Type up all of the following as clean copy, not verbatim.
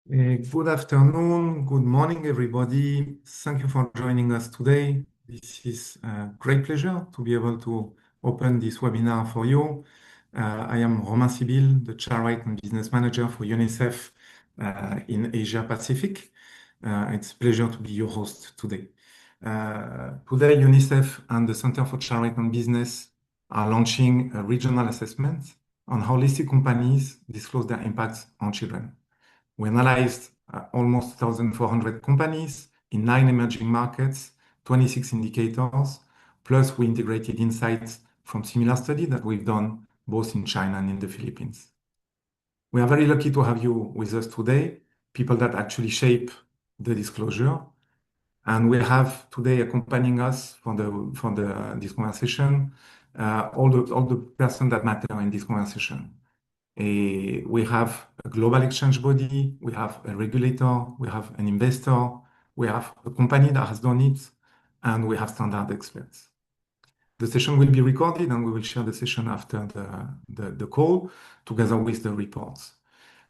Good afternoon, good morning, everybody. Thank you for joining us today. This is a great pleasure to be able to open this webinar for you. I am Romain Sibyl, the Chair and Business Manager for UNICEF in Asia Pacific. It's a pleasure to be your host today. Today, UNICEF and the Centre for Charity and Business are launching a regional assessment on how listed companies disclose their impacts on children. We analyzed almost 1,400 companies in 9 emerging markets, 26 indicators, plus we integrated insights from similar studies that we've done both in China and in the Philippines. We are very lucky to have you with us today, people that actually shape the disclosure. And we have today accompanying us for this conversation, all the persons that matter in this conversation. We have a global exchange body, we have a regulator, we have an investor, we have a company that has done it, and we have standard experts. The session will be recorded and we will share the session after the call together with the reports.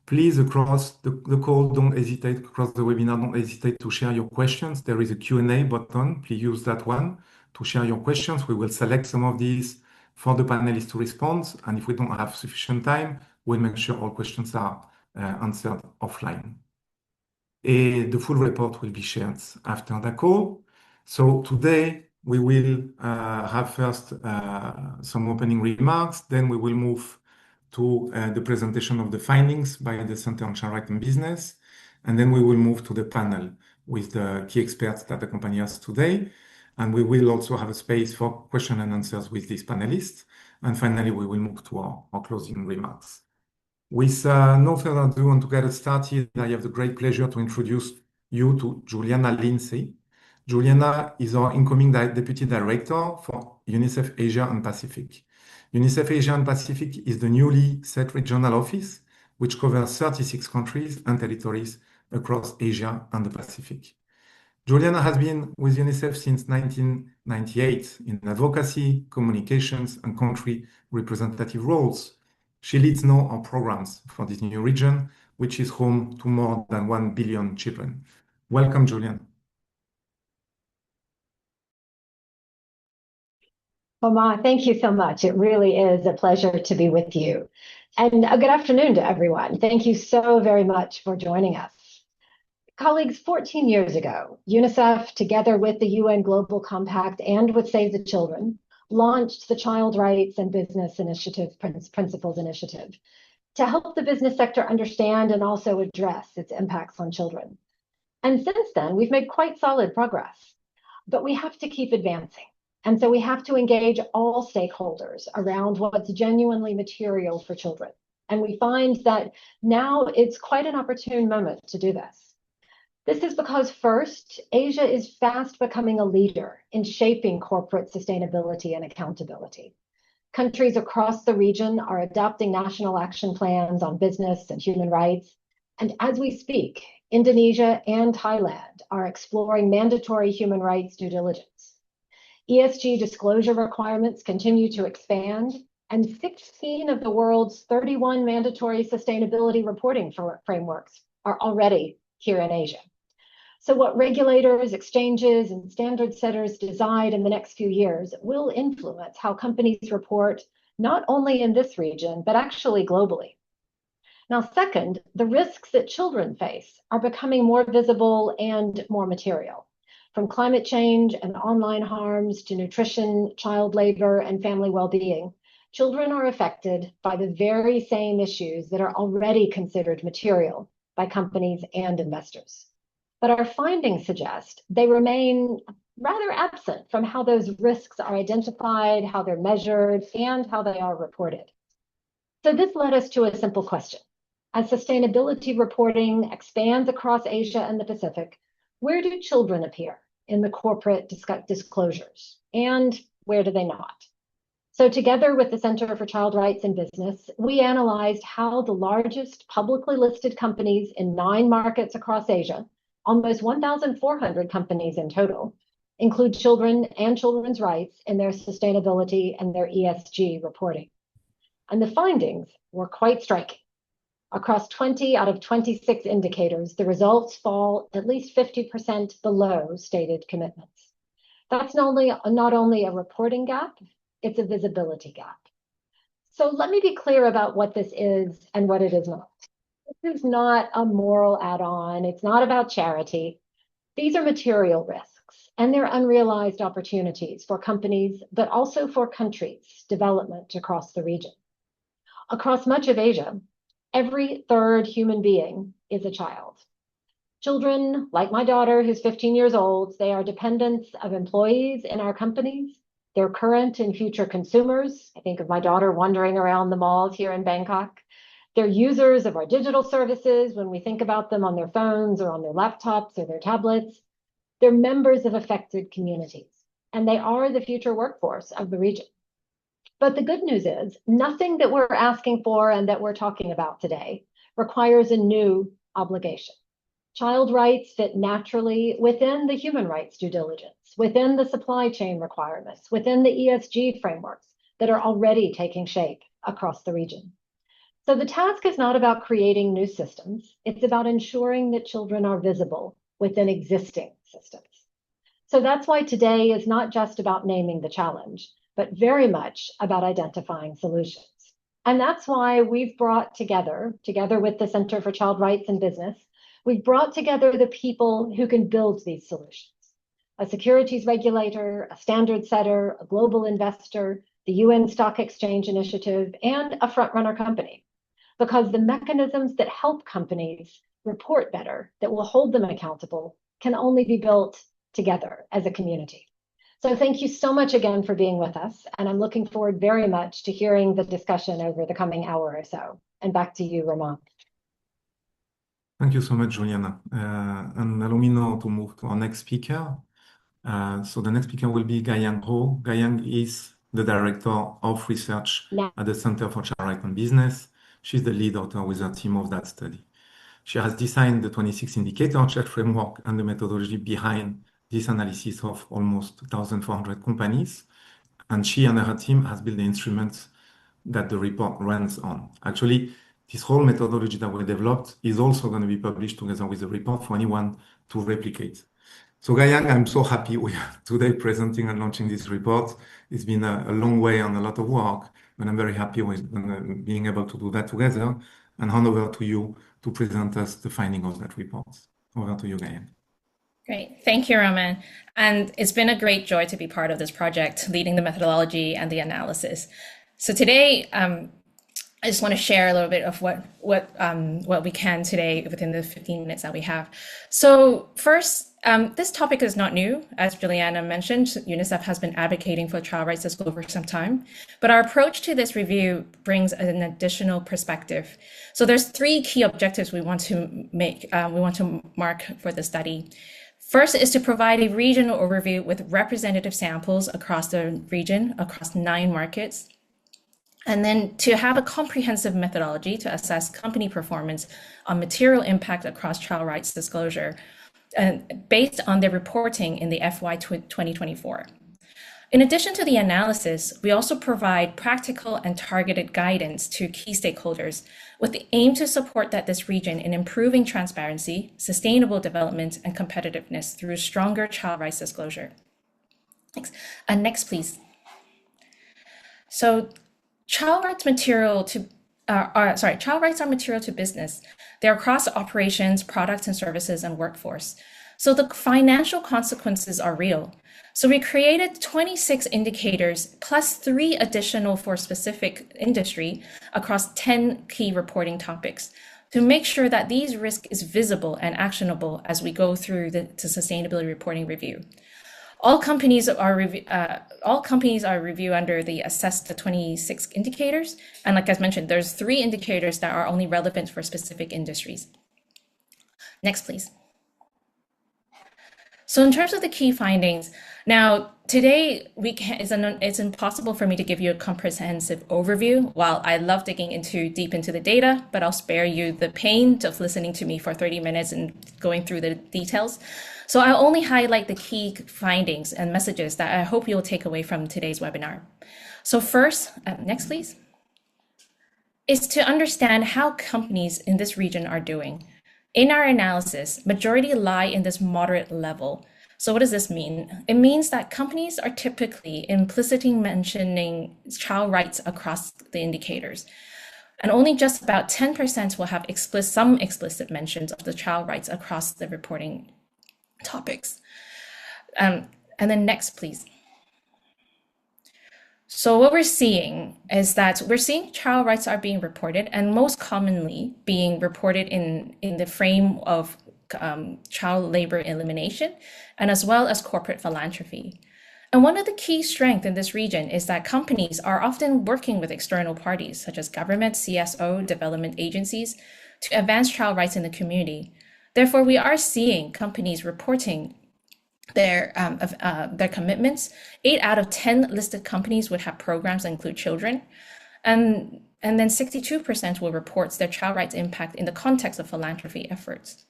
Please, across the call, don't hesitate, across the webinar, don't hesitate to share your questions. There is a Q&A button. Please use that one to share your questions. We will select some of these for the panelists to respond. And if we don't have sufficient time, we'll make sure all questions are answered offline. The full report will be shared after the call. So today we will have first some opening remarks, then we will move to the presentation of the findings by the Center on Charity and Business, and then we will move to the panel with the key experts that accompany us today. And we will also have a space for question and answers with these panelists. And finally, we will move to our closing remarks. With no further ado, and to get us started, I have the great pleasure to introduce you to Juliana Lindsay. Juliana is our incoming Deputy Director for UNICEF Asia and Pacific. UNICEF Asia and Pacific is the newly set regional office, which covers 36 countries and territories across Asia and the Pacific. Juliana has been with UNICEF since 1998 in advocacy, communications, and country representative roles. She leads now our programs for this new region, which is home to more than 1 billion children. Welcome, Juliana. Romain, thank you so much. It really is a pleasure to be with you. And a good afternoon to everyone. Thank you so very much for joining us. Colleagues, 14 years ago, UNICEF, together with the UN Global Compact and with Save the Children, launched the Child Rights and Business Initiative, Principles Initiative, to help the business sector understand and also address its impacts on children. And since then, we've made quite solid progress, but we have to keep advancing. And so we have to engage all stakeholders around what's genuinely material for children. And we find that now it's quite an opportune moment to do this. This is because, first, Asia is fast becoming a leader in shaping corporate sustainability and accountability. Countries across the region are adopting national action plans on business and human rights. And as we speak, Indonesia and Thailand are exploring mandatory human rights due diligence. ESG disclosure requirements continue to expand, and 16 of the world's 31 mandatory sustainability reporting frameworks are already here in Asia. So what regulators, exchanges, and standard setters decide in the next few years will influence how companies report, not only in this region, but actually globally. Now, second, the risks that children face are becoming more visible and more material. From climate change and online harms to nutrition, child labor, and family well-being, children are affected by the very same issues that are already considered material by companies and investors. But our findings suggest they remain rather absent from how those risks are identified, how they're measured, and how they are reported. So this led us to a simple question. As sustainability reporting expands across Asia and the Pacific, where do children appear in the corporate disclosures, and where do they not? So together with the Center for Child Rights and Business, we analyzed how the largest publicly listed companies in 9 markets across Asia, almost 1,400 companies in total, include children and children's rights in their sustainability and their ESG reporting. And the findings were quite striking. Across 20 out of 26 indicators, the results fall at least 50% below stated commitments. That's not only a reporting gap, it's a visibility gap. So let me be clear about what this is and what it is not. This is not a moral add-on. It's not about charity. These are material risks, and they're unrealized opportunities for companies, but also for countries' development across the region. Across much of Asia, every third human being is a child. Children, like my daughter, who's 15 years old, they are dependents of employees in our companies. They're current and future consumers. I think of my daughter wandering around the malls here in Bangkok. They're users of our digital services when we think about them on their phones or on their laptops or their tablets. They're members of affected communities, and they are the future workforce of the region. But the good news is nothing that we're asking for and that we're talking about today requires a new obligation. Child rights fit naturally within the human rights due diligence, within the supply chain requirements, within the ESG frameworks that are already taking shape across the region. So the task is not about creating new systems. It's about ensuring that children are visible within existing systems. So that's why today is not just about naming the challenge, but very much about identifying solutions. And that's why we've brought together with the Center for Child Rights in Business, we've brought together the people who can build these solutions. A securities regulator, a standard setter, a global investor, the UN Stock Exchange Initiative, and a frontrunner company. Because the mechanisms that help companies report better, that will hold them accountable, can only be built together as a community. So thank you so much again for being with us, and I'm looking forward very much to hearing the discussion over the coming hour or so. And back to you, Ramon. Thank you so much, Juliana. And allow me now to move to our next speaker. So the next speaker will be Gayang Ho. Gayang is the Director of Research at the Center for Child Rights and Business. She's the lead author with her team of that study. She has designed the 26 indicator check framework and the methodology behind this analysis of almost 1,400 companies. And she and her team has built the instruments that the report runs on. Actually, this whole methodology that we developed is also going to be published together with the report for anyone to replicate. So Gayang, I'm so happy we are today presenting and launching this report. It's been a long way and a lot of work, but I'm very happy with being able to do that together, and hand over to you to present us the finding of that report. Over to you, Gayang. Great. Thank you, Roman. And it's been a great joy to be part of this project, leading the methodology and the analysis. So today, I just want to share a little bit of what we can today within the 15 minutes that we have. So first, this topic is not new. As Juliana mentioned, UNICEF has been advocating for child rights disclosure for some time, but our approach to this review brings an additional perspective. So there's three key objectives we want to mark for the study. First is to provide a regional overview with representative samples across the region, across 9 markets. And then to have a comprehensive methodology to assess company performance on material impact across child rights disclosure, based on their reporting in the FY 2024. In addition to the analysis, we also provide practical and targeted guidance to key stakeholders with the aim to support this region in improving transparency, sustainable development, and competitiveness through stronger child rights disclosure. Thanks. Next, please. So child rights are material to business. They're across operations, products and services, and workforce. So the financial consequences are real. So we created 26 indicators plus 3 additional for specific industry across 10 key reporting topics to make sure that these risks is visible and actionable as we go through the sustainability reporting review. All companies are reviewed under the assess the 26 indicators. And like I mentioned, there's 3 indicators that are only relevant for specific industries. Next, please. So in terms of the key findings, now today it's impossible for me to give you a comprehensive overview. While I love digging deep into the data, but I'll spare you the pain of listening to me for 30 minutes and going through the details. So I'll only highlight the key findings and messages that I hope you'll take away from today's webinar. So first, next please. is to understand how companies in this region are doing. In our analysis, majority lie in this moderate level. So what does this mean? It means that companies are typically implicitly mentioning child rights across the indicators. And only just about 10% will have some explicit mentions of the child rights across the reporting topics. And then next, please. So what we're seeing is that child rights are being reported, and most commonly being reported in the frame of child labor elimination, and as well as corporate philanthropy. And one of the key strengths in this region is that companies are often working with external parties, such as government, CSO, development agencies, to advance child rights in the community. Therefore, we are seeing companies reporting their commitments. 8 out of 10 listed companies would have programs that include children. And then 62% will report their child rights impact in the context of philanthropy efforts.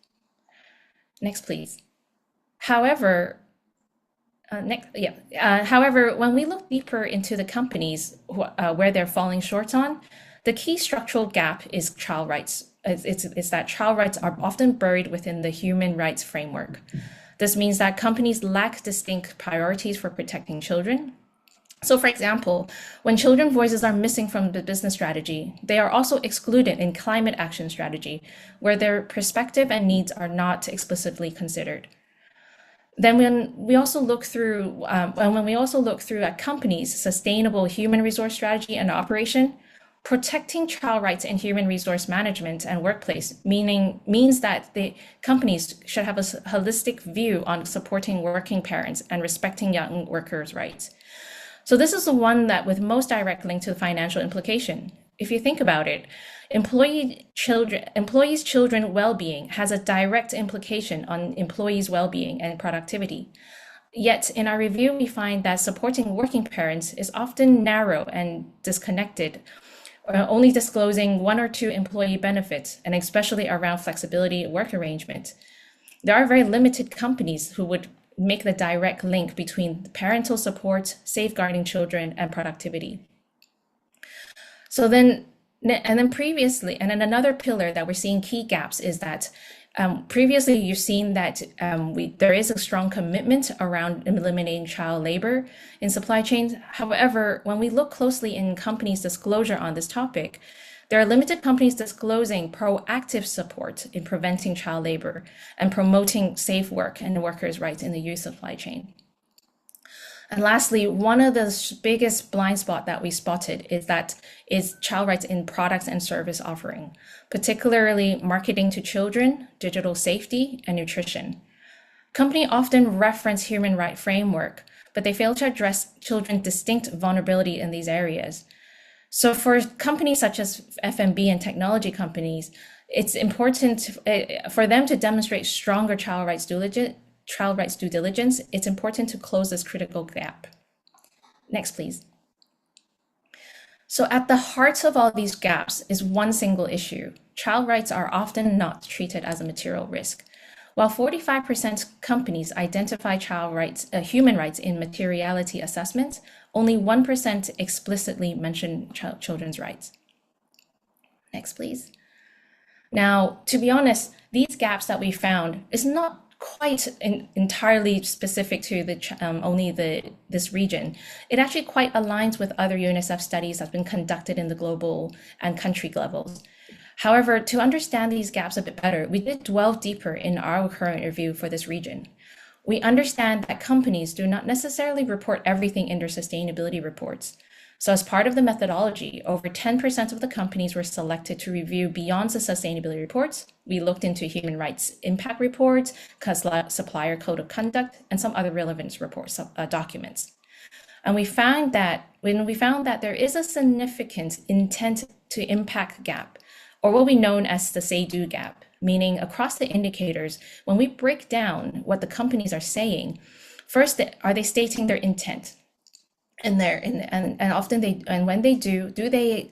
Next, please. However, when we look deeper into the companies where they're falling short on, the key structural gap is child rights. It's that child rights are often buried within the human rights framework. This means that companies lack distinct priorities for protecting children. So for example, when children voices are missing from the business strategy, they are also excluded in climate action strategy, where their perspective and needs are not explicitly considered. Then when we also look through at companies' sustainable human resource strategy and operation, protecting child rights in human resource management and workplace means that the companies should have a holistic view on supporting working parents and respecting young workers' rights. So this is the one that with most direct link to the financial implication. If you think about it, employees' children well-being has a direct implication on employees' well-being and productivity. Yet in our review, we find that supporting working parents is often narrow and disconnected, only disclosing 1 or 2 employee benefits, and especially around flexibility work arrangement. There are very limited companies who would make the direct link between parental support, safeguarding children, and productivity. So then another pillar that we're seeing key gaps is that previously you've seen that there is a strong commitment around eliminating child labor in supply chains. However, when we look closely in companies' disclosure on this topic, there are limited companies disclosing proactive support in preventing child labor and promoting safe work and workers' rights in the youth supply chain. And lastly, one of the biggest blind spot that we spotted is child rights in products and service offering, particularly marketing to children, digital safety, and nutrition. Companies often reference human rights framework, but they fail to address children's distinct vulnerability in these areas. So for companies such as F&B and technology companies, it's important for them to demonstrate stronger child rights due diligence. It's important to close this critical gap. Next, please. So at the heart of all these gaps is one single issue. Child rights are often not treated as a material risk. While 45% companies identify human rights in materiality assessments, only 1% explicitly mention children's rights. Next, please. Now, to be honest, these gaps that we found is not quite entirely specific to this region. It actually quite aligns with other UNICEF studies that have been conducted in the global and country levels. However, to understand these gaps a bit better, we did delve deeper in our current review for this region. We understand that companies do not necessarily report everything in their sustainability reports. So as part of the methodology, over 10% of the companies were selected to review beyond the sustainability reports. We looked into human rights impact reports, supplier code of conduct, and some other relevant reports, documents. And we found that there is a significant intent to impact gap, or what we know as the say-do gap, meaning across the indicators, when we break down what the companies are saying, first, are they stating their intent? And when they do, did they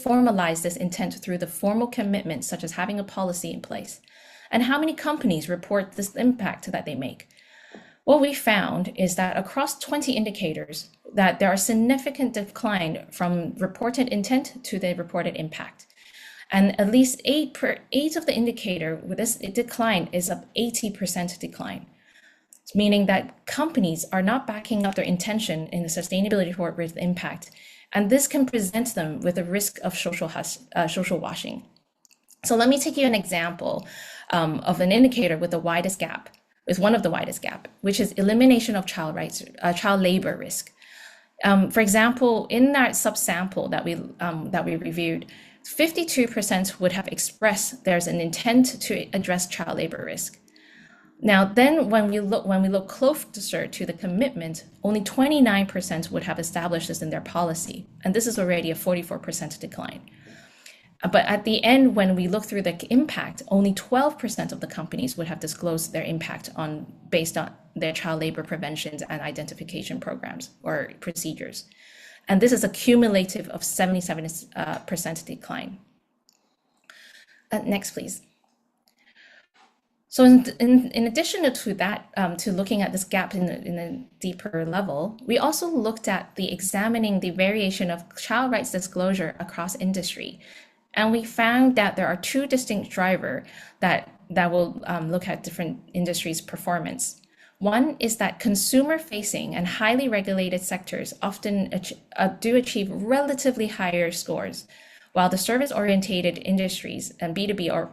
formalize this intent through the formal commitments, such as having a policy in place? And how many companies report this impact that they make? what we found is that across 20 indicators, that there are significant decline from reported intent to the reported impact. And at least eight of the indicator with this decline is of 80% decline, meaning that companies are not backing up their intention in the sustainability report with impact. And this can present them with a risk of social washing. So let me take you an example of an indicator with the widest gap, with one of the widest gap, which is elimination of child labor risk. For example, in that subsample that we reviewed, 52% would have expressed there's an intent to address child labor risk. Now, then when we look closer to the commitment, only 29% would have established this in their policy, and this is already a 44% decline. But at the end, when we look through the impact, only 12% of the companies would have disclosed their impact based on their child labor prevention and identification programs or procedures. And this is a cumulative of 77% decline. Next, please. So in addition to that, to looking at this gap in a deeper level, we also looked at examining the variation of child rights disclosure across industry. And we found that there are two distinct drivers that will look at different industries' performance. One is that consumer-facing and highly regulated sectors often do achieve relatively higher scores, while the service-oriented industries and B2B or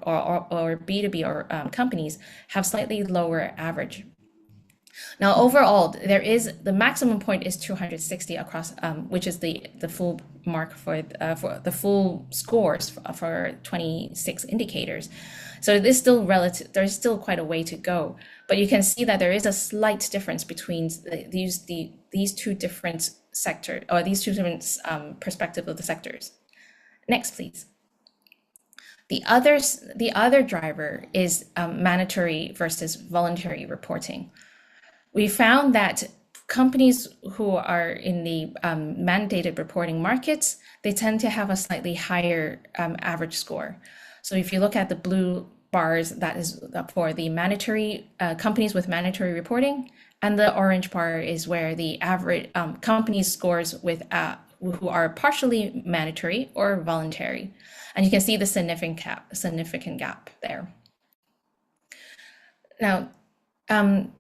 B2B or companies have slightly lower average. Now, overall, the maximum point is 260 across, which is the full mark for the full scores for 26 indicators. So it is still relative. There is still quite a way to go, but you can see that there is a slight difference between these two different sectors, or these two different perspectives of the sectors. Next, please. The other driver is mandatory versus voluntary reporting. We found that companies who are in the mandated reporting markets, they tend to have a slightly higher average score. So if you look at the blue bars, that is for the mandatory companies with mandatory reporting, and the orange bar is where the average companies scores with who are partially mandatory or voluntary. And you can see the significant gap there. Now,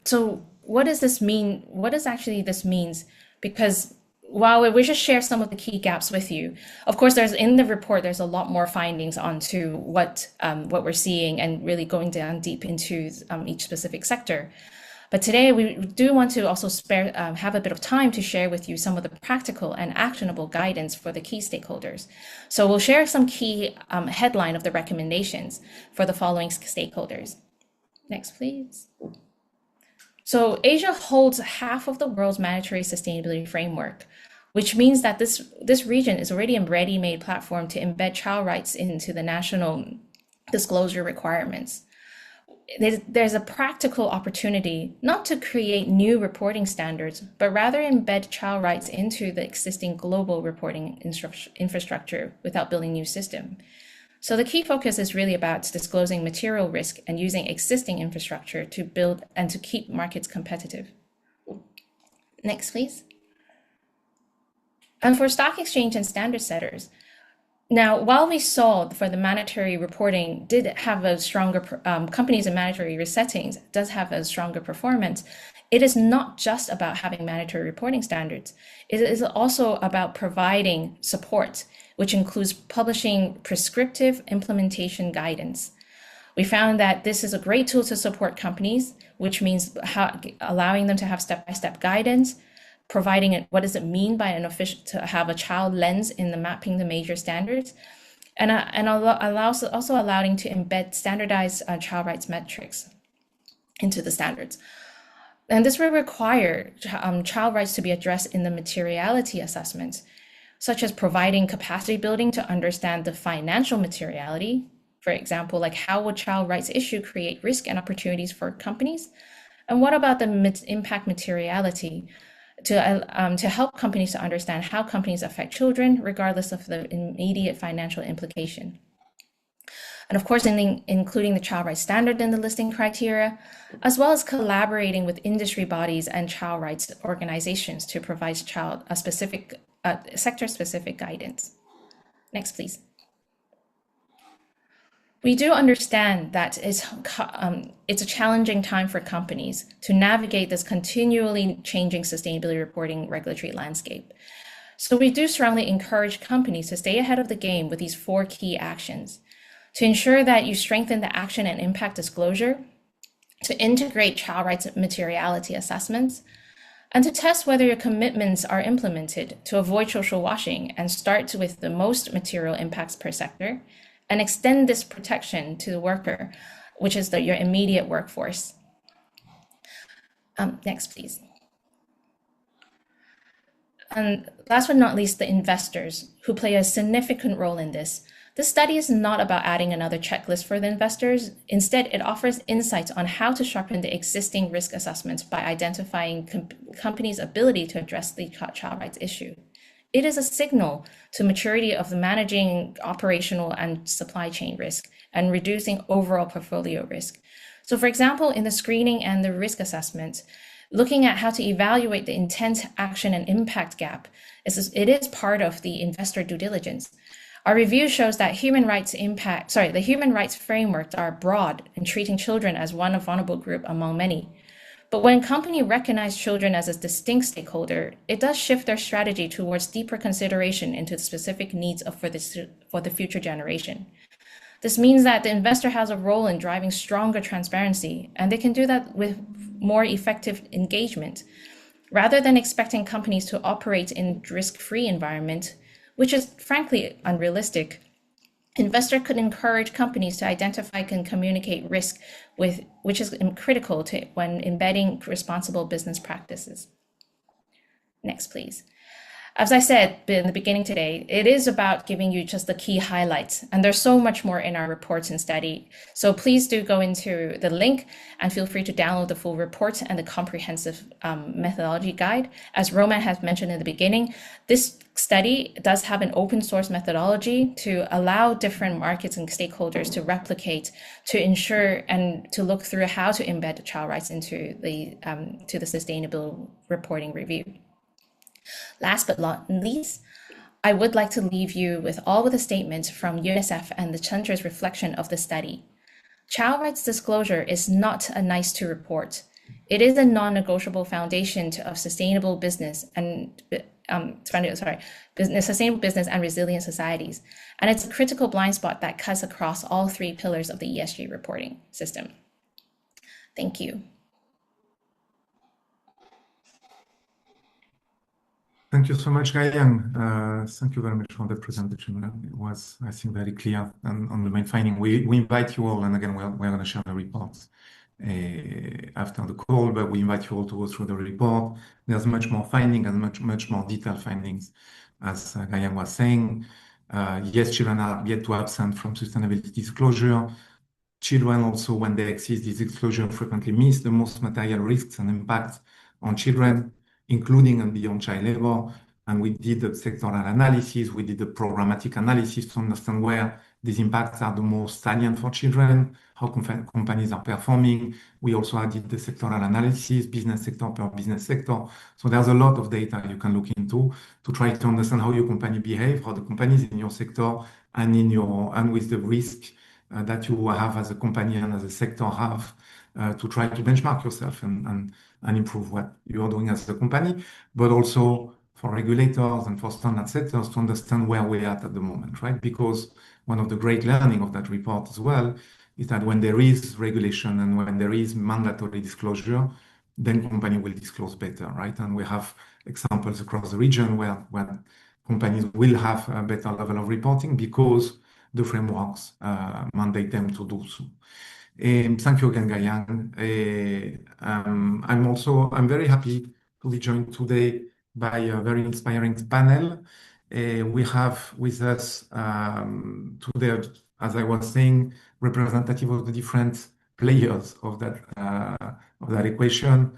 so what does this mean? What does actually this means? Because while we just share some of the key gaps with you, of course, in the report, there's a lot more findings onto what we're seeing and really going down deep into each specific sector. But today we do want to also have a bit of time to share with you some of the practical and actionable guidance for the key stakeholders. So we'll share some key headline of the recommendations for the following stakeholders. Next, please. So Asia holds half of the world's mandatory sustainability framework, which means that this region is already a ready-made platform to embed child rights into the national disclosure requirements. There's a practical opportunity not to create new reporting standards, but rather embed child rights into the existing global reporting infrastructure without building a new system. So the key focus is really about disclosing material risk and using existing infrastructure to build and to keep markets competitive. Next, please. And for stock exchange and standard setters, now, while we saw for the mandatory reporting did have a stronger, companies in mandatory resettings does have a stronger performance, it is not just about having mandatory reporting standards. It is also about providing support, which includes publishing prescriptive implementation guidance. We found that this is a great tool to support companies, which means allowing them to have step-by-step guidance, providing it, what does it mean by an official to have a child lens in the mapping the major standards, and also allowing to embed standardized child rights metrics into the standards. And this will require child rights to be addressed in the materiality assessments, such as providing capacity building to understand the financial materiality. For example, like how would child rights issue create risk and opportunities for companies? And what about the impact materiality to help companies to understand how companies affect children, regardless of the immediate financial implication? And of course, including the child rights standard in the listing criteria, as well as collaborating with industry bodies and child rights organizations to provide sector-specific guidance. Next, please. We do understand that it's a challenging time for companies to navigate this continually changing sustainability reporting regulatory landscape. So we do strongly encourage companies to stay ahead of the game with these 4 key actions: to ensure that you strengthen the action and impact disclosure, to integrate child rights materiality assessments, and to test whether your commitments are implemented to avoid social washing and start with the most material impacts per sector, and extend this protection to the worker, which is your immediate workforce. Next, please. And last but not least, the investors who play a significant role in this. This study is not about adding another checklist for the investors. Instead, it offers insights on how to sharpen the existing risk assessments by identifying companies' ability to address the child rights issue. It is a signal to maturity of the managing operational and supply chain risk and reducing overall portfolio risk. So for example, in the screening and the risk assessment, looking at how to evaluate the intent, action, and impact gap, it is part of the investor due diligence. Our review shows that the human rights frameworks are broad in treating children as one vulnerable group among many. But when companies recognize children as a distinct stakeholder, it does shift their strategy towards deeper consideration into the specific needs for the future generation. This means that the investor has a role in driving stronger transparency, and they can do that with more effective engagement. Rather than expecting companies to operate in risk-free environment, which is frankly unrealistic, investor could encourage companies to identify and communicate risk, which is critical when embedding responsible business practices. Next, please. As I said in the beginning today, it is about giving you just the key highlights, and there's so much more in our reports and study. So please do go into the link and feel free to download the full report and the comprehensive methodology guide. As Roman has mentioned in the beginning, this study does have an open source methodology to allow different markets and stakeholders to replicate, to ensure and to look through how to embed child rights into the sustainable reporting review. Last but not least, I would like to leave you with a statement from UNICEF and the Centre's reflection of the study. Child rights disclosure is not a nice to report. It is a non-negotiable foundation of sustainable business and sustainable business and resilient societies. And it's a critical blind spot that cuts across all 3 pillars of the ESG reporting system. Thank you. Thank you so much, Gayan. Thank you very much for that presentation. It was, I think, very clear on the main finding. We invite you all, and again, we're going to share the reports after the call, but we invite you all to go through the report. There's much more finding and much more detailed findings, as Gayan was saying. Yes, children are yet to absent from sustainability disclosure. Children also, when they exceed this disclosure, frequently miss the most material risks and impacts on children, including and beyond child labor. And we did the sectoral analysis, we did the programmatic analysis to understand where these impacts are the most salient for children, how companies are performing. We also added the sectoral analysis, business sector per business sector. So there's a lot of data you can look into to try to understand how your company behave, how the companies in your sector and with the risk that you have as a company and as a sector have to try to benchmark yourself and improve what you are doing as a company, but also for regulators and for standard setters to understand where we're at the moment, right? Because one of the great learning of that report as well is that when there is regulation and when there is mandatory disclosure, then company will disclose better, right? And we have examples across the region where companies will have a better level of reporting because the frameworks mandate them to do so. Thank you again, Gayan. I'm very happy to be joined today by a very inspiring panel. We have with us today, as I was saying, representative of the different players of that equation.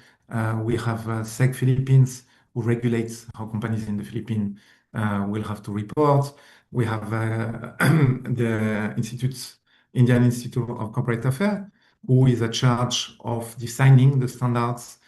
We have SEC Philippines, who regulates how companies in the Philippines will have to report. We have the institutes Indian Institute of Corporate Affairs, who is in charge of designing the standards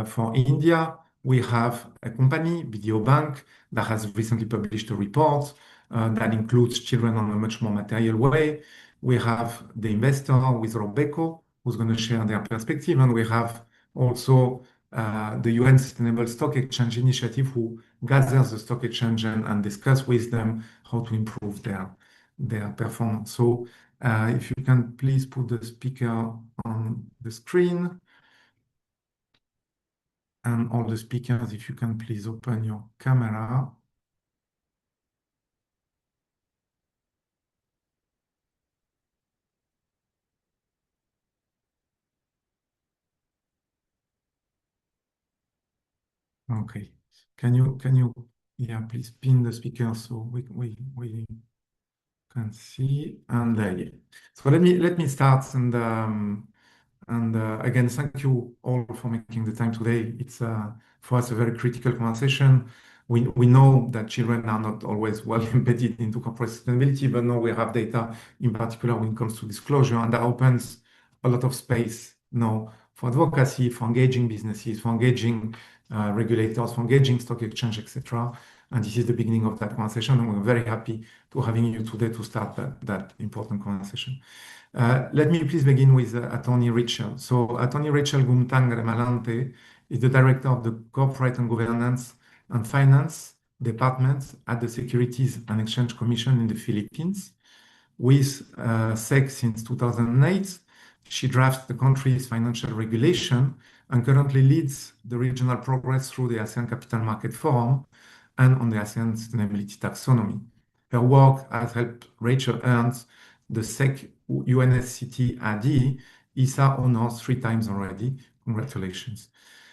for India. We have a company, BDO Bank, that has recently published a report that includes children on a much more material way. We have the investor with Robeco, who's going to share their perspective, and we have also the UN Sustainable Stock Exchange Initiative, who gathers the stock exchange and discuss with them how to improve their performance. So if you can please put the speaker on the screen, and all the speakers, if you can please open your camera. Okay. Can you, yeah, please pin the speaker so we can see. And yeah. So let me start, and again, thank you all for making the time today. It's for us a very critical conversation. We know that children are not always well embedded into corporate sustainability, but now we have data, in particular when it comes to disclosure, and that opens a lot of space now for advocacy, for engaging businesses, for engaging regulators, for engaging stock exchange, etc. And this is the beginning of that conversation, and we're very happy to having you today to start that important conversation. Let me please begin with Attorney Rachel. So Attorney Rachel Gumtang Remalante is the Director of the Corporate and Governance and Finance Department at the Securities and Exchange Commission in the Philippines. With SEC since 2008, she drafts the country's financial regulation and currently leads the regional progress through the ASEAN Capital Market Forum and on the ASEAN Sustainability Taxonomy. Her work has helped Rachel earn the SEC UNSCT AD ISA honors 3 times already. Congratulations.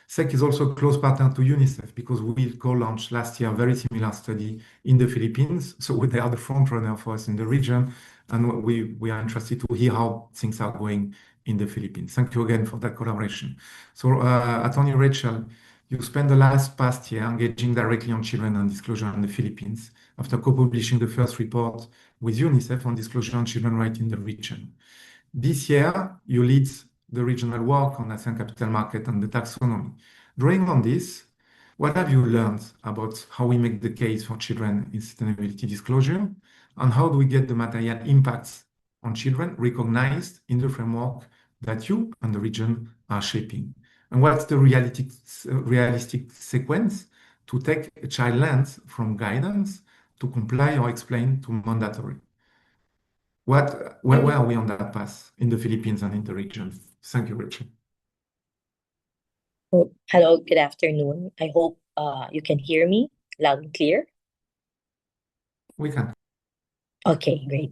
SEC is also a close partner to UNICEF because we co-launched last year a very similar study in the Philippines. So they are the front runner for us in the region, and we are interested to hear how things are going in the Philippines. Thank you again for that collaboration. So Attorney Rachel, you spent the past year engaging directly on children and disclosure in the Philippines after co-publishing the first report with UNICEF on disclosure on children rights in the region. This year, you lead the regional work on ASEAN Capital Market and the taxonomy. Drawing on this, what have you learned about how we make the case for children in sustainability disclosure, and how do we get the material impacts on children recognized in the framework that you and the region are shaping? And what's the realistic sequence to take a child lens from guidance to comply or explain to mandatory? Where are we on that path in the Philippines and in the region? Thank you, Rachel. Oh, hello, good afternoon. I hope you can hear me loud and clear. We can. Okay, great.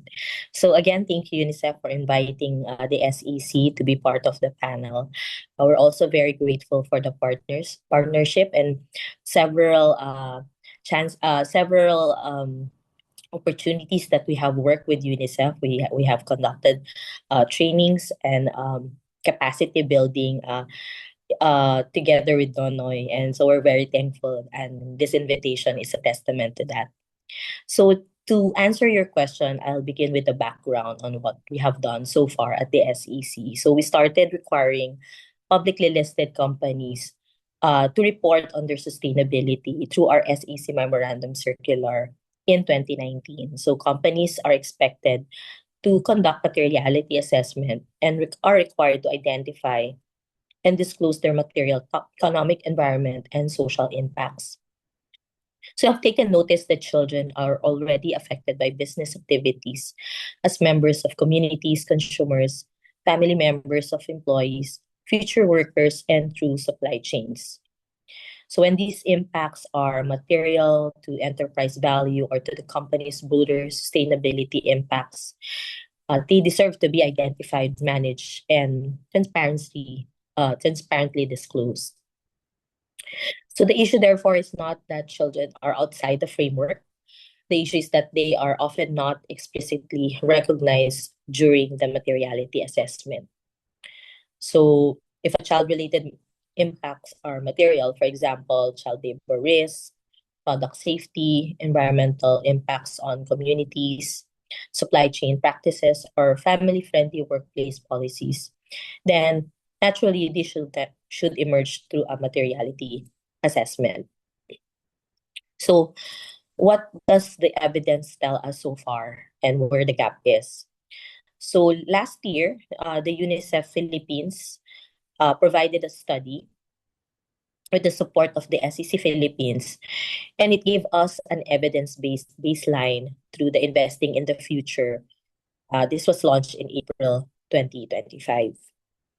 So again, thank you, UNICEF, for inviting the SEC to be part of the panel. We're also very grateful for the partnership and several opportunities that we have worked with UNICEF. We have conducted trainings and capacity building together with Donoy, and so we're very thankful, and this invitation is a testament to that. So to answer your question, I'll begin with the background on what we have done so far at the SEC. So we started requiring publicly listed companies to report on their sustainability through our SEC Memorandum Circular in 2019. So companies are expected to conduct materiality assessment and are required to identify and disclose their material, economic, environment, and social impacts. So I've taken notice that children are already affected by business activities as members of communities, consumers, family members of employees, future workers, and through supply chains. So when these impacts are material to enterprise value or to the company's broader sustainability impacts, they deserve to be identified, managed, and transparently disclosed. So the issue, therefore, is not that children are outside the framework. The issue is that they are often not explicitly recognized during the materiality assessment. So if a child-related impacts are material, for example, child labor risk, product safety, environmental impacts on communities, supply chain practices, or family-friendly workplace policies, then naturally this should emerge through a materiality assessment. So what does the evidence tell us so far and where the gap is? So last year, the UNICEF Philippines provided a study with the support of the SEC Philippines, and it gave us an evidence-based baseline through the Investing in the Future. This was launched in April 2025.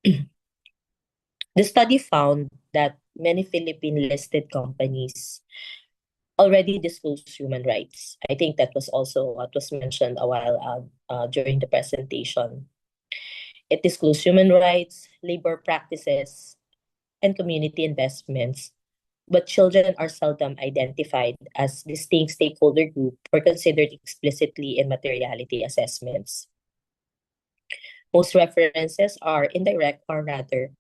The study found that many Philippine-listed companies already disclose human rights. I think that was also what was mentioned a while during the presentation. It disclosed human rights, labor practices, and community investments, but children are seldom identified as distinct stakeholder group or considered explicitly in materiality assessments. Most references are indirect or rather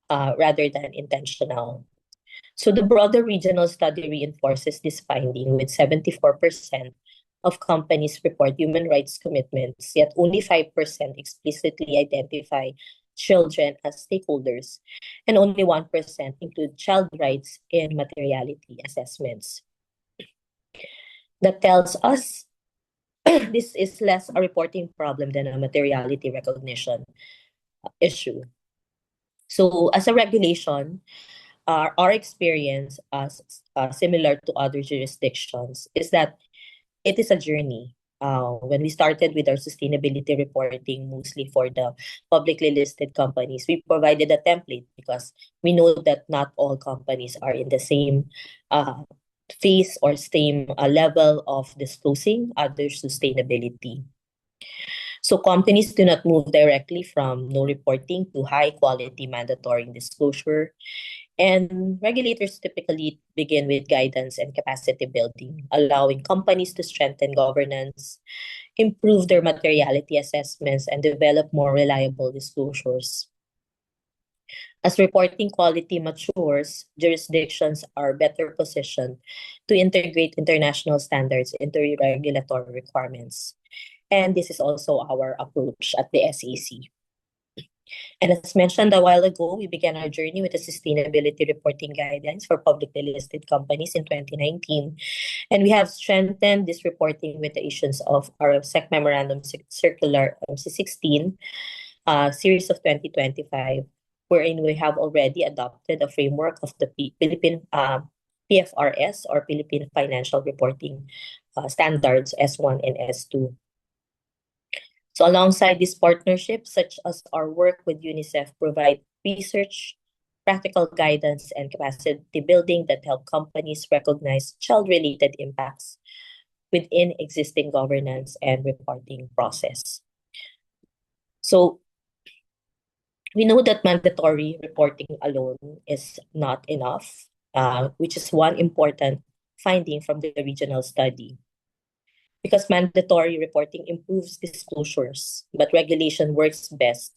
than intentional. So the broader regional study reinforces this finding, with 74% of companies report human rights commitments, yet only 5% explicitly identify children as stakeholders, and only 1% include child rights in materiality assessments. That tells us this is less a reporting problem than a materiality recognition issue. So as a regulation, our experience, similar to other jurisdictions, is that it is a journey. When we started with our sustainability reporting, mostly for the publicly listed companies, we provided a template because we know that not all companies are in the same phase or same level of disclosing other sustainability. So companies do not move directly from no reporting to high quality mandatory disclosure. And regulators typically begin with guidance and capacity building, allowing companies to strengthen governance, improve their materiality assessments, and develop more reliable disclosures. As reporting quality matures, jurisdictions are better positioned to integrate international standards into regulatory requirements. And this is also our approach at the SEC. And as mentioned a while ago, we began our journey with the sustainability reporting guidelines for publicly listed companies in 2019. And we have strengthened this reporting with the issuance of our SEC Memorandum Circular MC16 series of 2025, wherein we have already adopted a framework of the Philippine PFRS, or Philippine Financial Reporting Standards S1 and S2. So alongside these partnerships, such as our work with UNICEF, provide research, practical guidance, and capacity building that help companies recognize child-related impacts within existing governance and reporting process. So we know that mandatory reporting alone is not enough, which is one important finding from the regional study. Because mandatory reporting improves disclosures, but regulation works best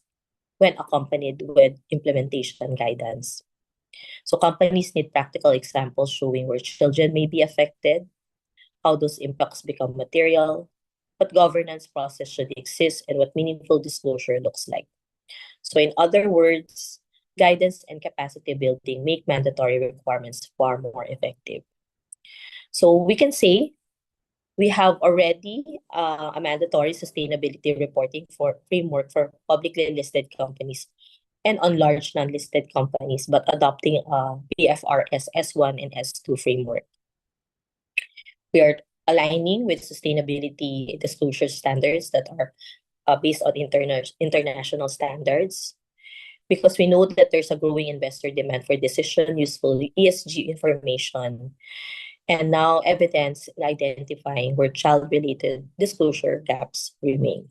when accompanied with implementation guidance. So companies need practical examples showing where children may be affected, how those impacts become material, what governance process should exist, and what meaningful disclosure looks like. So in other words, guidance and capacity building make mandatory requirements far more effective. So we can say we have already a mandatory sustainability reporting framework for publicly listed companies and on large non-listed companies, but adopting a PFRS S1 and S2 framework. We are aligning with sustainability disclosure standards that are based on international standards, because we know that there's a growing investor demand for decision-useful ESG information, and now evidence identifying where child-related disclosure gaps remain.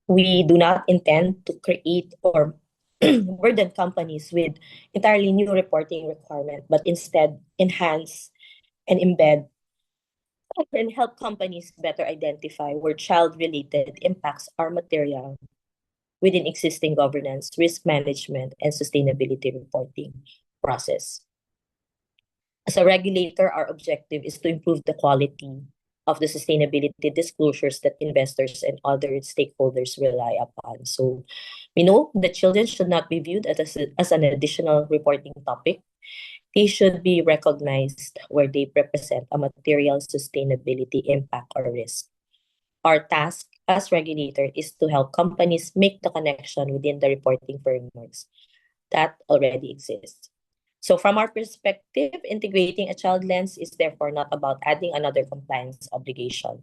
We do not intend to create or burden companies with entirely new reporting requirement, but instead enhance and embed and help companies better identify where child-related impacts are material within existing governance, risk management, and sustainability reporting process. As a regulator, our objective is to improve the quality of the sustainability disclosures that investors and other stakeholders rely upon. So we know that children should not be viewed as an additional reporting topic. They should be recognized where they represent a material sustainability impact or risk. Our task as regulator is to help companies make the connection within the reporting frameworks that already exist. So from our perspective, integrating a child lens is therefore not about adding another compliance obligation.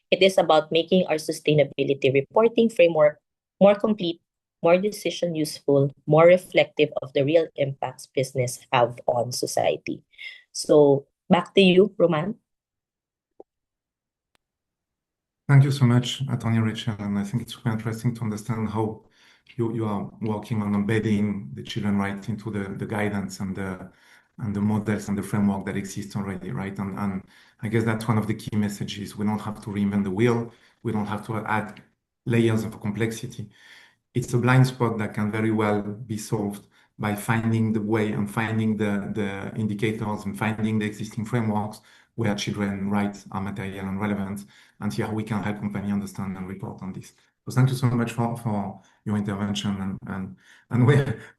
It is about making our sustainability reporting framework more complete, more decision useful, more reflective of the real impacts business have on society. So back to you, Roman. Thank you so much, Attorney Rachel. And I think it's very interesting to understand how you are working on embedding the children right into the guidance and the models and the framework that exists already, right? And I guess that's one of the key messages. We don't have to reinvent the wheel. We don't have to add layers of complexity. It's a blind spot that can very well be solved by finding the way and finding the indicators and finding the existing frameworks where children rights are material and relevant, and here we can help company understand and report on this. So thank you so much for your intervention, and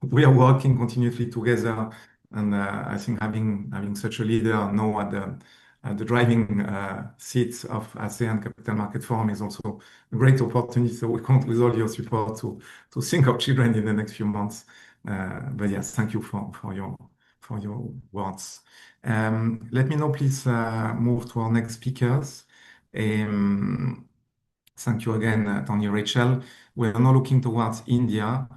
we are working continuously together, and I think having such a leader now at the driving seats of ASEAN Capital Market Forum is also a great opportunity. So we count with all your support to think of children in the next few months. But yes, thank you for your words. Let me now please move to our next speakers. Thank you again, Attorney Rachel. We are now looking towards India,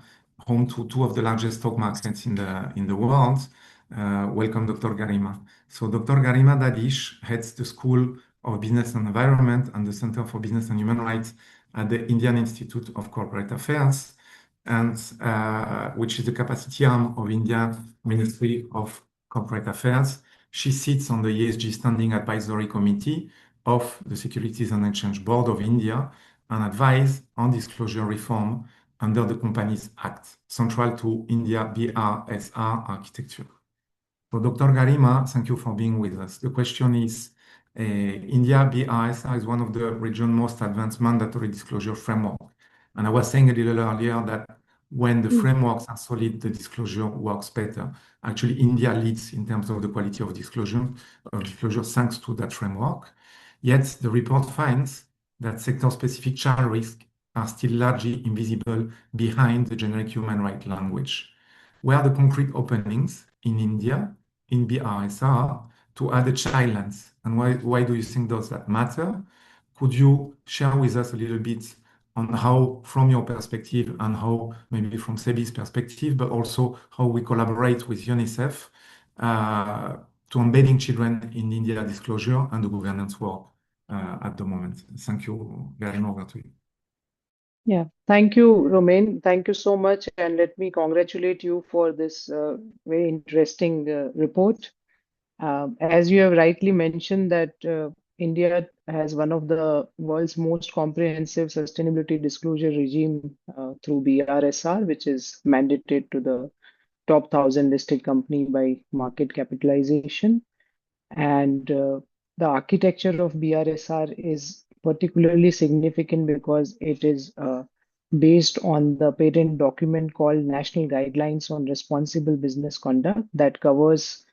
home to two of the largest stock markets in the world. Welcome, Dr. Garima. So Dr. Garima Dadish heads the School of Business and Environment and the Center for Business and Human Rights at the Indian Institute of Corporate Affairs, and which is the capacity arm of India Ministry of Corporate Affairs. She sits on the ESG Standing Advisory Committee of the Securities and Exchange Board of India and advise on disclosure reform under the Companies Act, central to India BRSR architecture. So Dr. Garima, thank you for being with us. The question is, India BRSR is one of the region's most advanced mandatory disclosure framework. And I was saying a little earlier that when the frameworks are solid, the disclosure works better. Actually, India leads in terms of the quality of disclosure thanks to that framework. Yet the report finds that sector-specific child risks are still largely invisible behind the generic human rights language. Where are the concrete openings in India, in BRSR, to add a child lens? And why do you think does that matter? Could you share with us a little bit on how, from your perspective, and how maybe from SEBI's perspective, but also how we collaborate with UNICEF to embedding children in India disclosure and the governance work at the moment? Thank you. Garima, over to you. Yeah, thank you, Romain. Thank you so much. And let me congratulate you for this very interesting report. As you have rightly mentioned that India has one of the world's most comprehensive sustainability disclosure regime through BRSR, which is mandated to the top 1,000 listed company by market capitalization. And the architecture of BRSR is particularly significant because it is based on the patent document called National Guidelines on Responsible Business Conduct that covers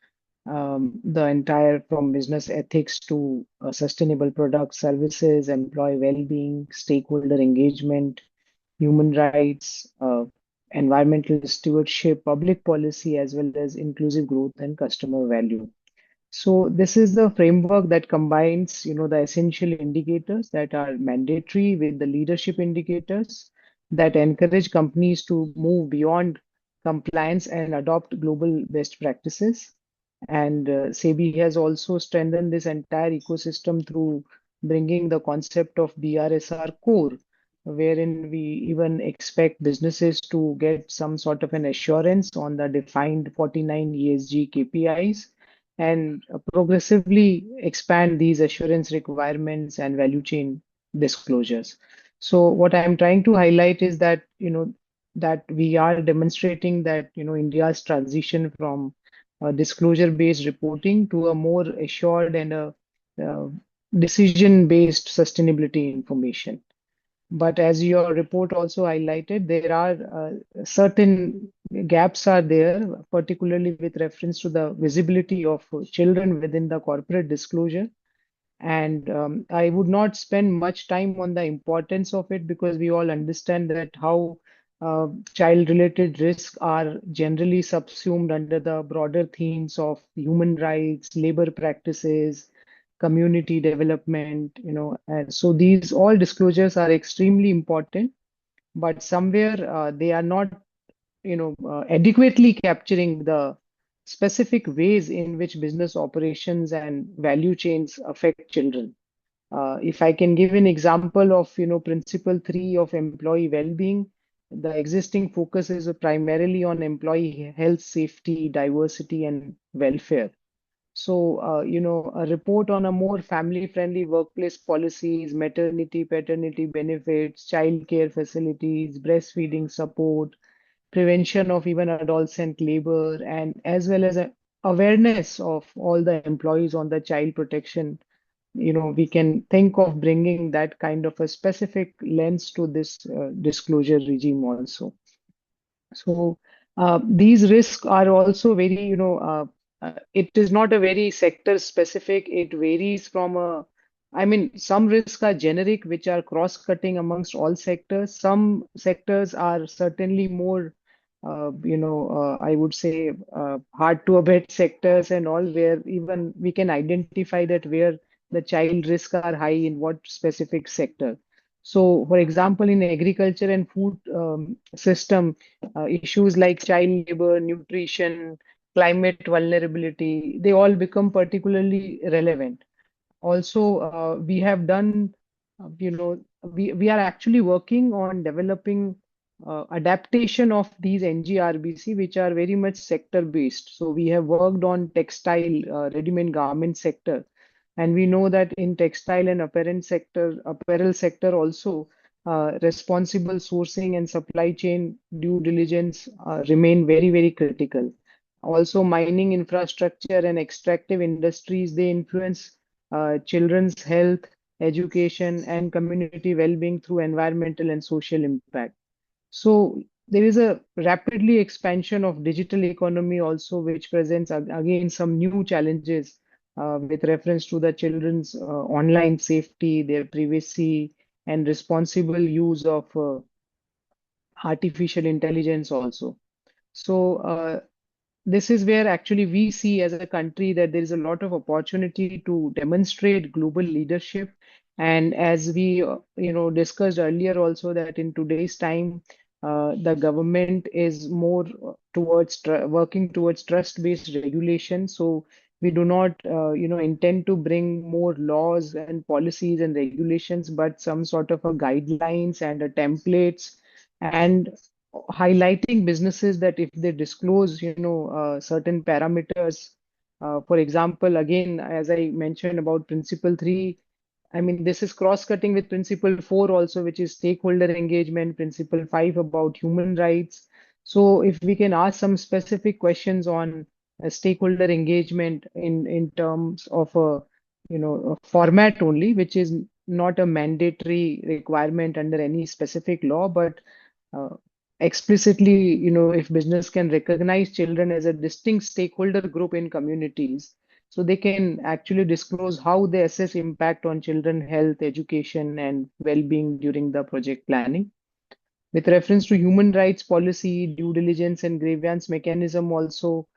the entire from business ethics to sustainable products, services, employee well-being, stakeholder engagement, human rights, environmental stewardship, public policy, as well as inclusive growth and customer value. So this is the framework that combines, the essential indicators that are mandatory with the leadership indicators that encourage companies to move beyond compliance and adopt global best practices. And SEBI has also strengthened this entire ecosystem through bringing the concept of BRSR core, wherein we even expect businesses to get some sort of an assurance on the defined 49 ESG KPIs and progressively expand these assurance requirements and value chain disclosures. So what I'm trying to highlight is that, that we are demonstrating that, India's transition from disclosure-based reporting to a more assured and a decision-based sustainability information. But as your report also highlighted, there are certain gaps are there, particularly with reference to the visibility of children within the corporate disclosure. And I would not spend much time on the importance of it because we all understand that how child-related risks are generally subsumed under the broader themes of human rights, labor practices, community development, and so these all disclosures are extremely important, but somewhere they are not, adequately capturing the specific ways in which business operations and value chains affect children. If I can give an example of, principle 3 of employee well-being, the existing focus is primarily on employee health, safety, diversity, and welfare. So, a report on a more family-friendly workplace policies, maternity, paternity benefits, child care facilities, breastfeeding support, prevention of even adolescent labor, and as well as awareness of all the employees on the child protection. We can think of bringing that kind of a specific lens to this disclosure regime also. So these risks are also very, it is not a very sector specific. It varies from I mean, some risks are generic, which are cross-cutting amongst all sectors. Some sectors are certainly more, I would say, hard to abet sectors and all, where even we can identify that where the child risks are high in what specific sector. So, for example, in agriculture and food system, issues like child labor, nutrition, climate vulnerability, they all become particularly relevant. Also, we have done, we are actually working on developing adaptation of these NGRBC, which are very much sector based. So we have worked on textile, ready-made garment sector, and we know that in textile and apparel sector also, responsible sourcing and supply chain due diligence remain very, very critical. Also, mining infrastructure and extractive industries, they influence children's health, education, and community well-being through environmental and social impact. So there is a rapidly expansion of digital economy also, which presents again some new challenges with reference to the children's online safety, their privacy, and responsible use of artificial intelligence also. So this is where actually we see as a country that there is a lot of opportunity to demonstrate global leadership. And as we, discussed earlier also that in today's time, the government is more towards working towards trust-based regulation. So we do not, intend to bring more laws and policies and regulations, but some sort of a guidelines and a templates and highlighting businesses that if they disclose, certain parameters, for example, again, as I mentioned about principle 3, I mean, this is cross-cutting with principle 4 also, which is stakeholder engagement, principle 5 about human rights. So if we can ask some specific questions on stakeholder engagement in terms of a format only, which is not a mandatory requirement under any specific law, but uh, explicitly, if business can recognize children as a distinct stakeholder group in communities, so they can actually disclose how they assess impact on children health, education, and well-being during the project planning. With reference to human rights policy, due diligence, and grievance mechanism also,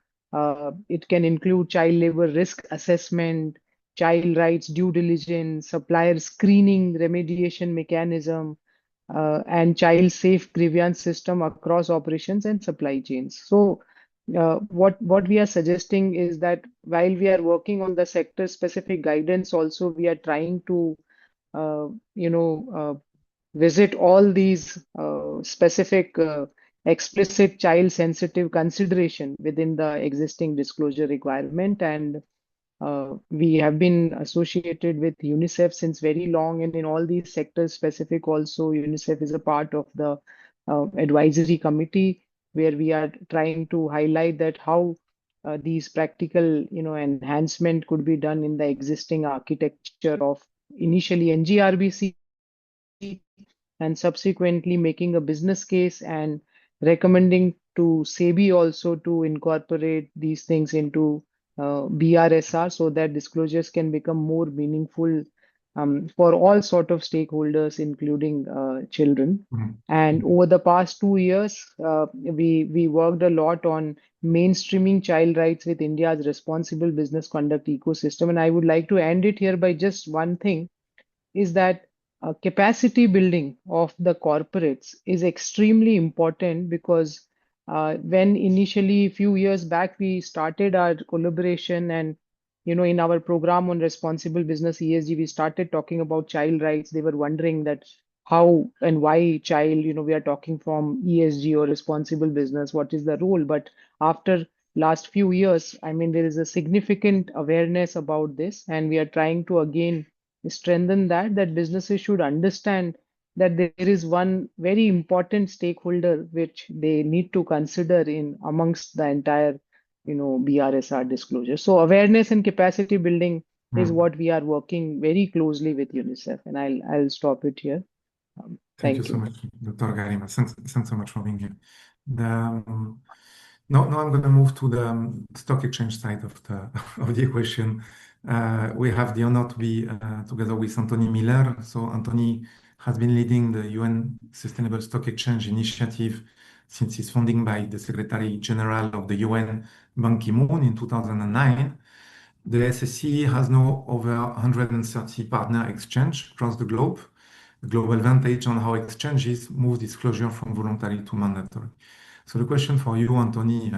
it can include child labor risk assessment, child rights due diligence, supplier screening, remediation mechanism, and child safe grievance system across operations and supply chains. So what we are suggesting is that while we are working on the sector specific guidance, also we are trying to uh, you know uh, visit all these specific explicit child sensitive consideration within the existing disclosure requirement. And we have been associated with UNICEF since very long, and in all these sectors specific also, UNICEF is a part of the advisory committee where we are trying to highlight that how these practical, enhancement could be done in the existing architecture of initially NGRBC and subsequently making a business case and recommending to SEBI also to incorporate these things into BRSR so that disclosures can become more meaningful for all sort of stakeholders, including children. Mhm. And over the past 2 years, we worked a lot on mainstreaming child rights with India's responsible business conduct ecosystem. And I would like to end it here by just one thing is that capacity building of the corporates is extremely important because when initially a few years back we started our collaboration and in our program on responsible business ESG we started talking about child rights. They were wondering that how and why child, we are talking from ESG or responsible business, what is the role? But after last few years, I mean, there is a significant awareness about this, and we are trying to again strengthen that businesses should understand that there is one very important stakeholder which they need to consider in amongst the entire BRSR disclosure. So awareness and capacity building is Mm. what we are working very closely with UNICEF, and I'll stop it here. Thank you Thank so you. much, Dr. Garima. Thanks so much for being here. Now I'm going to move to the stock exchange side of the of the equation. We have the honor to be together with Anthony Miller. So Anthony has been leading the UN Sustainable Stock Exchange Initiative since its founding by the Secretary General of the UN, Ban Ki-moon, in 2009. The SSC has now over 130 partner exchanges across the globe. A global vantage on how exchanges move disclosure from voluntary to mandatory. So the question for you, Anthony,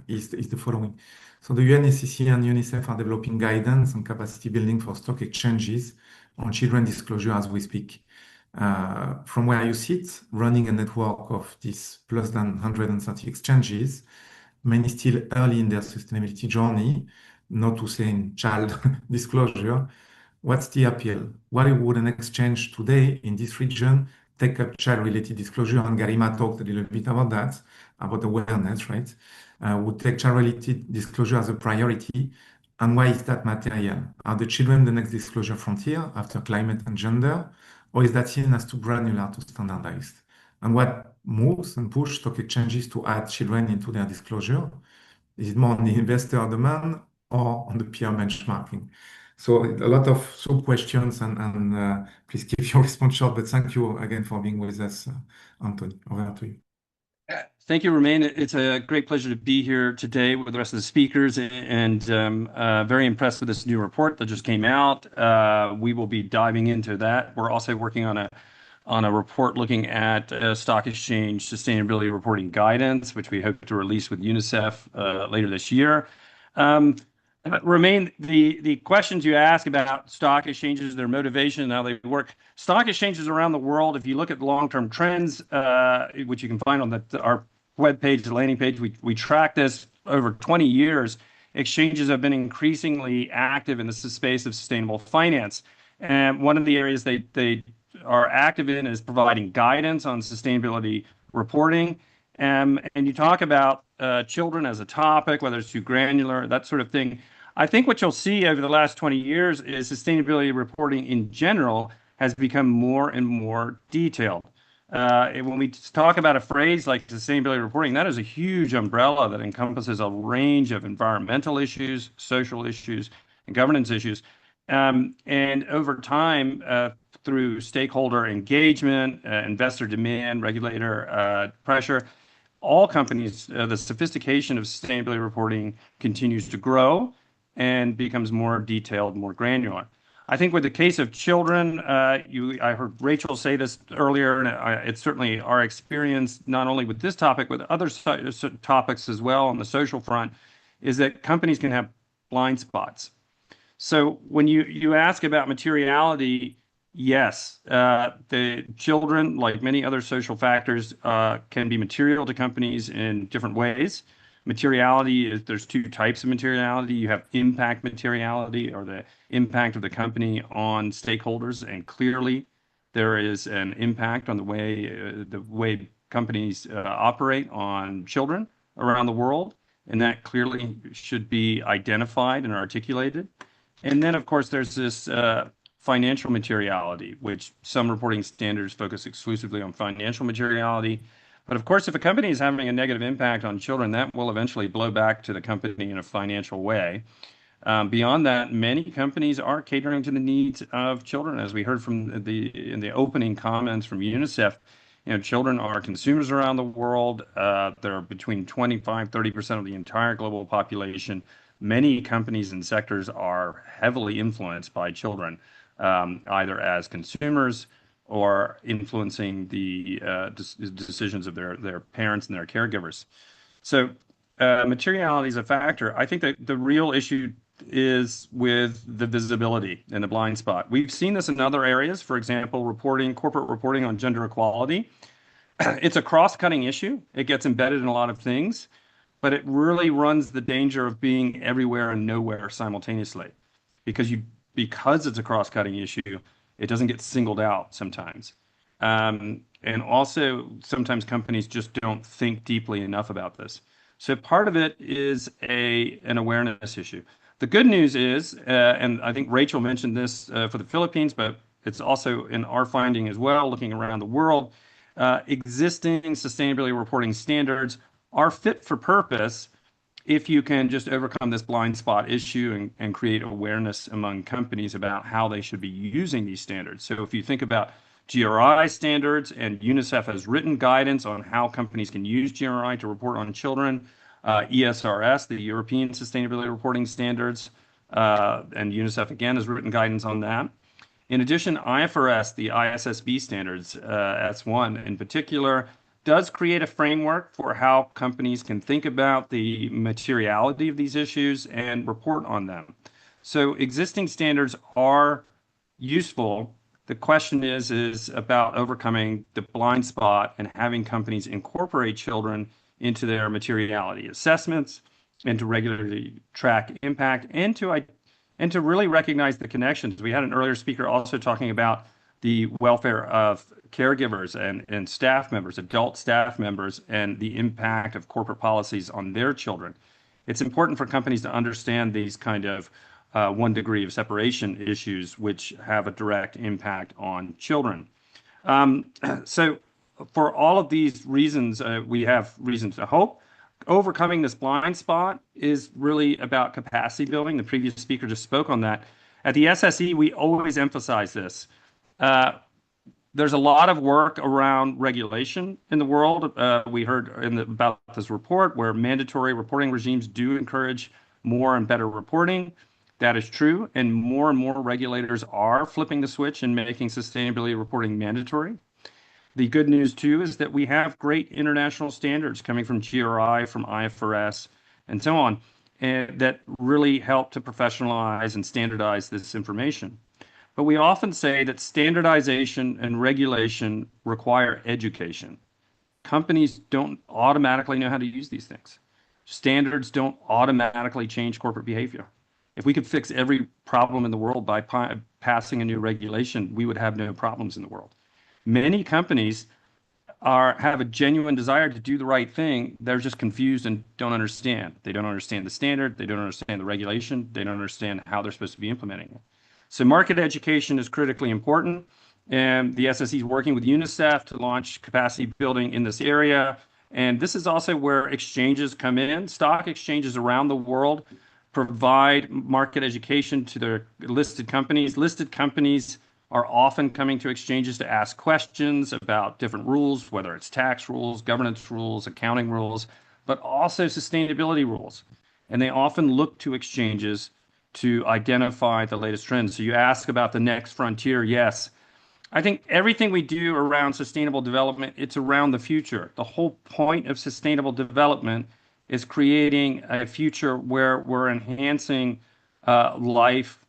is the following. So the UNSCC and UNICEF are developing guidance and capacity building for stock exchanges on children disclosure as we speak. From where you sit, running a network of these plus than 130 exchanges, many still early in their sustainability journey, not to say in child disclosure, what's the appeal? Why would an exchange today in this region take up child-related disclosure? And Garima talked a little bit about that, about awareness, right? Would take child-related disclosure as a priority. And why is that material? Are the children the next disclosure frontier after climate and gender? Or is that seen as too granular, too standardized? And what moves and push stock exchanges to add children into their disclosure? Is it more on the investor demand or on the peer benchmarking? So a lot of sub-questions and please keep your response short, but thank you again for being with us, Anthony. Over to you. Thank you, Romain. It's a great pleasure to be here today with the rest of the speakers and very impressed with this new report that just came out. We will be diving into that. We're also working on a report looking at stock exchange sustainability reporting guidance, which we hope to release with UNICEF later this year. Romain, the questions you ask about stock exchanges, their motivation, and how they work. Stock exchanges around the world, if you look at long-term trends, which you can find on our webpage, the landing page, we track this over 20 years. Exchanges have been increasingly active in the space of sustainable finance. And one of the areas they are active in is providing guidance on sustainability reporting. And you talk about children as a topic, whether it's too granular, that sort of thing. I think what you'll see over the last 20 years is sustainability reporting in general has become more and more detailed. When we talk about a phrase like sustainability reporting, that is a huge umbrella that encompasses a range of environmental issues, social issues, and governance issues. And over time, through stakeholder engagement, investor demand, regulator pressure, all companies, the sophistication of sustainability reporting continues to grow and becomes more detailed, more granular. I think with the case of children, I heard Rachel say this earlier, and it's certainly our experience, not only with this topic, with other topics as well on the social front, is that companies can have blind spots. So when you ask about materiality, yes, the children, like many other social factors, can be material to companies in different ways. Materiality is there's two types of materiality. You have impact materiality, or the impact of the company on stakeholders, and clearly there is an impact on the way companies operate on children around the world. and that clearly should be identified and articulated. And then, of course, there's this financial materiality, which some reporting standards focus exclusively on financial materiality. But of course, if a company is having a negative impact on children, that will eventually blow back to the company in a financial way. Beyond that, many companies are catering to the needs of children, as we heard from in the opening comments from UNICEF. Children are consumers around the world. They're between 25-30% of the entire global population. Many companies and sectors are heavily influenced by children, either as consumers or influencing the decisions of their parents and their caregivers. So materiality is a factor. I think that the real issue is with the visibility and the blind spot. We've seen this in other areas, for example, corporate reporting on gender equality. It's a cross-cutting issue. It gets embedded in a lot of things, but it really runs the danger of being everywhere and nowhere simultaneously, because it's a cross-cutting issue, it doesn't get singled out sometimes. And also, sometimes companies just don't think deeply enough about this. So part of it is an awareness issue. The good news is, and I think Rachel mentioned this for the Philippines, but it's also in our finding as well, looking around the world, existing sustainability reporting standards are fit for purpose if you can just overcome this blind spot issue and create awareness among companies about how they should be using these standards. So if you think about GRI standards, and UNICEF has written guidance on how companies can use GRI to report on children, ESRS, the European Sustainability Reporting Standards, and UNICEF again has written guidance on that. In addition, IFRS, the ISSB standards, S1 in particular, does create a framework for how companies can think about the materiality of these issues and report on them. So existing standards are useful. The question is about overcoming the blind spot and having companies incorporate children into their materiality assessments, and to regularly track impact, and to really recognize the connections. We had an earlier speaker also talking about the welfare of caregivers and staff members, adult staff members, and the impact of corporate policies on their children. It's important for companies to understand these kind of 1 degree of separation issues, which have a direct impact on children. So for all of these reasons, we have reasons to hope. Overcoming this blind spot is really about capacity building. The previous speaker just spoke on that. At the SSE, we always emphasize this. There's a lot of work around regulation in the world. We heard about this report where mandatory reporting regimes do encourage more and better reporting. That is true, and more regulators are flipping the switch and making sustainability reporting mandatory. The good news, too, is that we have great international standards coming from GRI, from IFRS, and so on, that really help to professionalize and standardize this information. But we often say that standardization and regulation require education. Companies don't automatically know how to use these things. Standards don't automatically change corporate behavior. If we could fix every problem in the world by passing a new regulation, we would have no problems in the world. Many companies have a genuine desire to do the right thing. They're just confused and don't understand. They don't understand the standard. They don't understand the regulation. They don't understand how they're supposed to be implementing it. So market education is critically important. And the SSE is working with UNICEF to launch capacity building in this area. And this is also where exchanges come in. Stock exchanges around the world provide market education to their listed companies. Listed companies are often coming to exchanges to ask questions about different rules, whether it's tax rules, governance rules, accounting rules, but also sustainability rules. And they often look to exchanges to identify the latest trends. So you ask about the next frontier. Yes, I think everything we do around sustainable development, it's around the future. The whole point of sustainable development is creating a future where we're enhancing life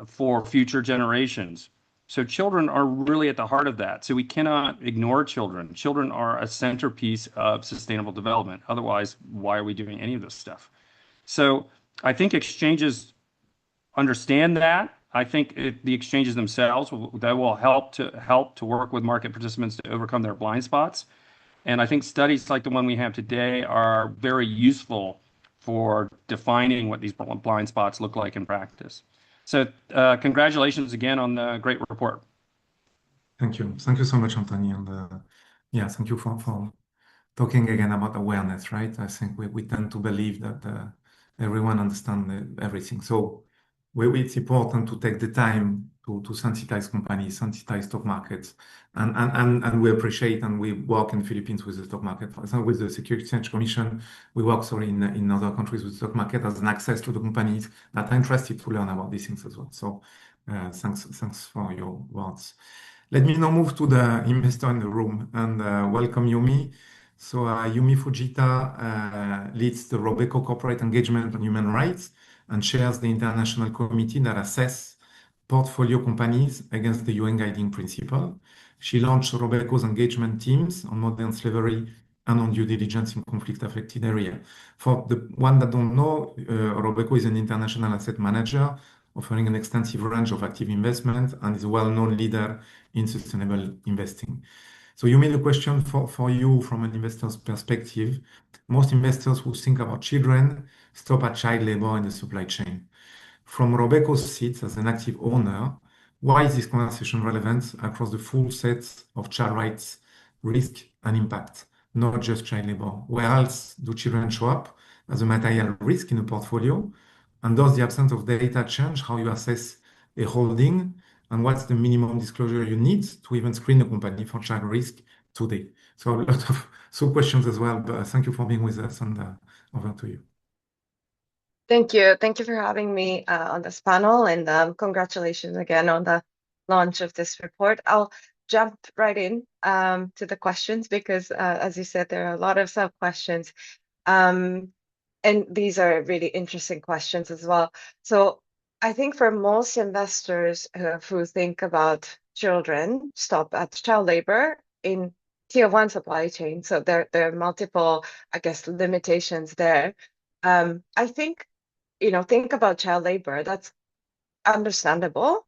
for future generations. So children are really at the heart of that. So we cannot ignore children. Children are a centerpiece of sustainable development. Otherwise, why are we doing any of this stuff? So I think exchanges understand that. I think the exchanges themselves will help to work with market participants to overcome their blind spots. And I think studies like the one we have today are very useful for defining what these blind spots look like in practice. So congratulations again on the great report. Thank you. Thank you so much, Anthony. And yeah, thank you for talking again about awareness, right? I think we tend to believe that everyone understands everything. So it's important to take the time to sensitize companies, sensitize stock markets. And we appreciate and we work in the Philippines with the stock market. For example, with the Security Exchange Commission, we work, in other countries with the stock market as an access to the companies that are interested to learn about these things as well. So thanks for your words. Let me now move to the investor in the room and welcome Yumi. So Yumi Fujita leads the Robeco Corporate Engagement on Human Rights and chairs the international committee that assess portfolio companies against the UN Guiding Principle. She launched Robeco's engagement teams on modern slavery and on due diligence in conflict-affected area. For the one that don't know, Robeco is an international asset manager offering an extensive range of active investment and is a well-known leader in sustainable investing. So you made a question for you from an investor's perspective. Most investors who think about children stop at child labor in the supply chain. From Robeco's seat as an active owner, why is this conversation relevant across the full set of child rights, risk and impact, not just child labor? Where else do children show up as a material risk in a portfolio? And does the absence of data change how you assess a holding? And what's the minimum disclosure you need to even screen a company for child risk today? So a lot of questions as well, but thank you for being with us and over to you. Thank you. Thank you for having me on this panel and congratulations again on the launch of this report. I'll jump right in to the questions because as you said, there are a lot of sub-questions. And these are really interesting questions as well. So I think for most investors who think about children, stop at child labor in tier one supply chain. So there are multiple, I guess, limitations there. I think, think about child labor, that's understandable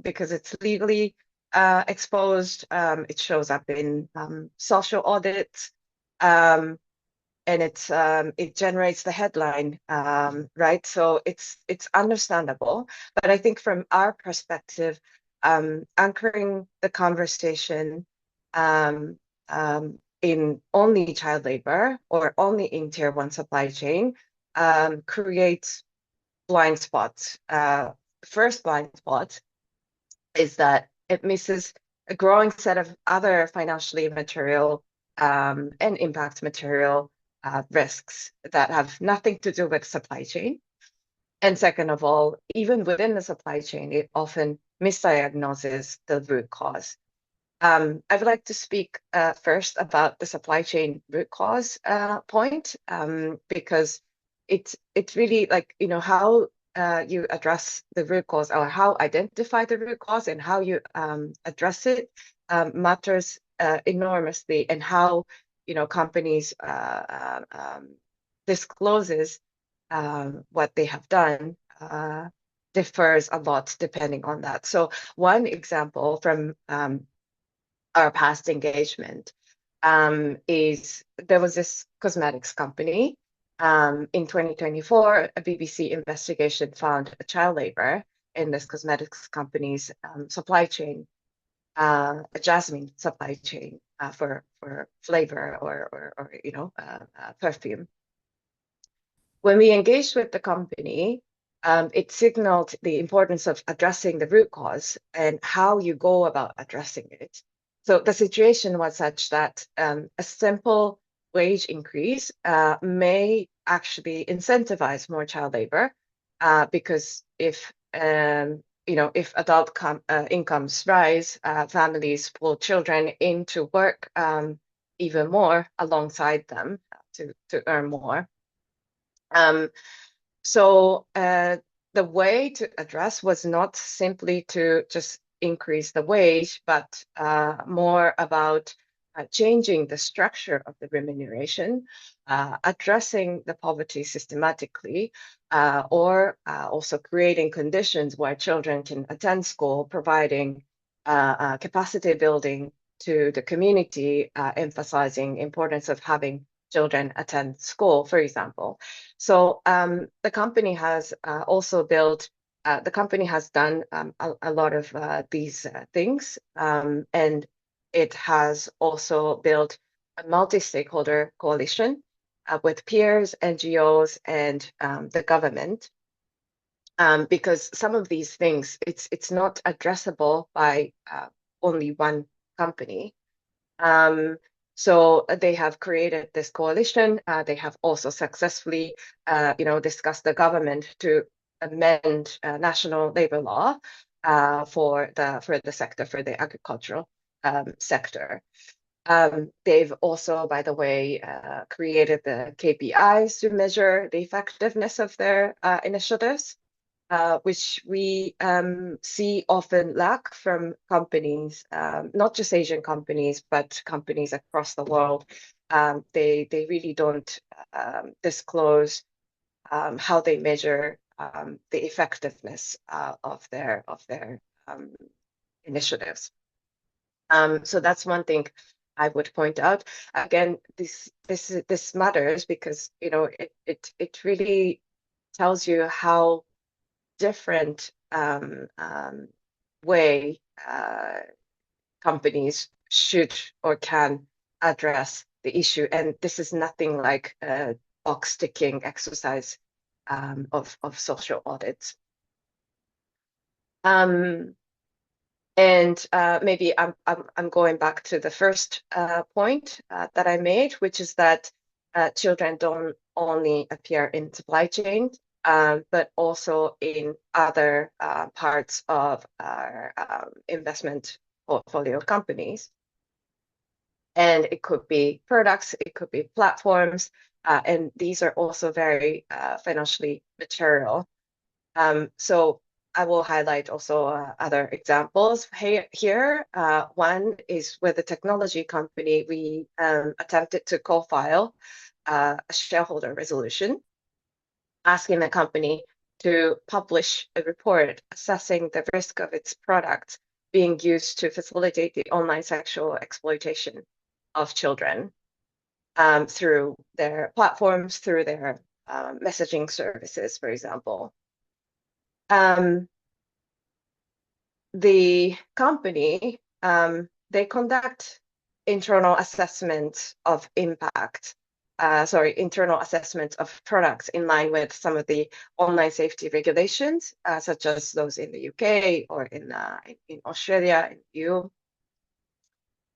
because it's legally exposed. It shows up in social audits. And it generates the headline, right? So it's understandable. But I think from our perspective, anchoring the conversation in only child labor or only in tier one supply chain creates blind spots. First blind spot is that it misses a growing set of other financially material and impact material risks that have nothing to do with supply chain. And second of all, even within the supply chain, it often misdiagnoses the root cause. I would like to speak first about the supply chain root cause point because it's really like, how you address the root cause or how identify the root cause and how you address it matters enormously, and how companies discloses what they have done differs a lot depending on that. So one example from our past engagement is there was this cosmetics company. In 2024, a BBC investigation found child labor in this cosmetics company's supply chain, a jasmine supply chain for flavor or perfume. When we engaged with the company, it signaled the importance of addressing the root cause and how you go about addressing it. So the situation was such that a simple wage increase may actually incentivize more child labor because if adult incomes rise, families pull children into work even more alongside them to earn more. So the way to address was not simply to just increase the wage, but more about changing the structure of the remuneration, addressing the poverty systematically, or also creating conditions where children can attend school, providing capacity building to the community, emphasizing importance of having children attend school, for example. So the company has also built, the company has done a lot of these things, and it has also built a multi-stakeholder coalition with peers, NGOs, and the government. Because some of these things, it's not addressable by only one company. So they have created this coalition. They have also successfully, discussed the government to amend national labor law for the sector, for the agricultural sector. They've also, by the way, created the KPIs to measure the effectiveness of their initiatives. Which we see often lack from companies, not just Asian companies, but companies across the world. They really don't disclose how they measure the effectiveness of their initiatives. So that's one thing I would point out. Again, this matters because it really tells you how different way companies should or can address the issue. And this is nothing like a box ticking exercise of social audits. And maybe I'm going back to the first point that I made, which is that children don't only appear in supply chain, but also in other parts of our investment portfolio companies. And it could be products, it could be platforms, and these are also very financially material. So I will highlight also other examples here. One is with a technology company, we attempted to co-file a shareholder resolution asking the company to publish a report assessing the risk of its products being used to facilitate the online sexual exploitation of children through their platforms, through their messaging services, for example. The company, they conduct internal assessments of impact, internal assessments of products in line with some of the online safety regulations, such as those in the UK or in Australia and EU.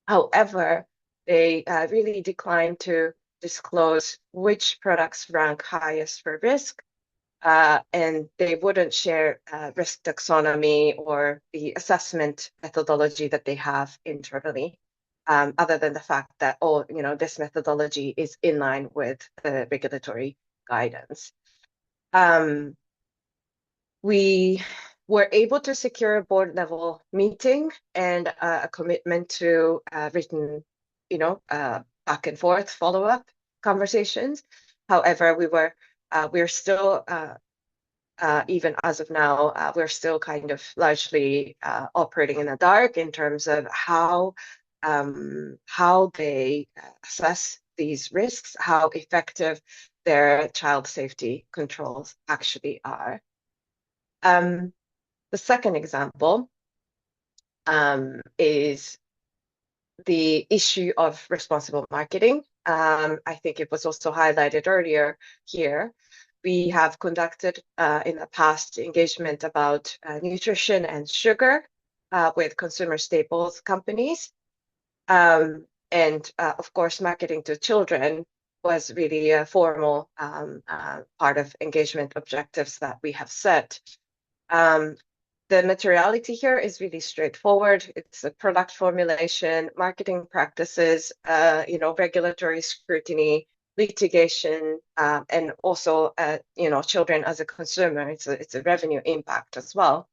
However, they really decline to disclose which products rank highest for risk, and they wouldn't share risk taxonomy or the assessment methodology that they have internally, other than the fact that, this methodology is in line with the regulatory guidance. We were able to secure a board level meeting and a commitment to written, back and forth follow-up conversations. However, we're still, even as of now, we're still kind of largely operating in the dark in terms of how they assess these risks, how effective their child safety controls actually are. The second example is the issue of responsible marketing. I think it was also highlighted earlier here. We have conducted in the past engagement about nutrition and sugar with consumer staples companies. And of course, marketing to children was really a formal part of engagement objectives that we have set. The materiality here is really straightforward. It's a product formulation, marketing practices, regulatory scrutiny, litigation, and also, children as a consumer. It's a revenue impact as well.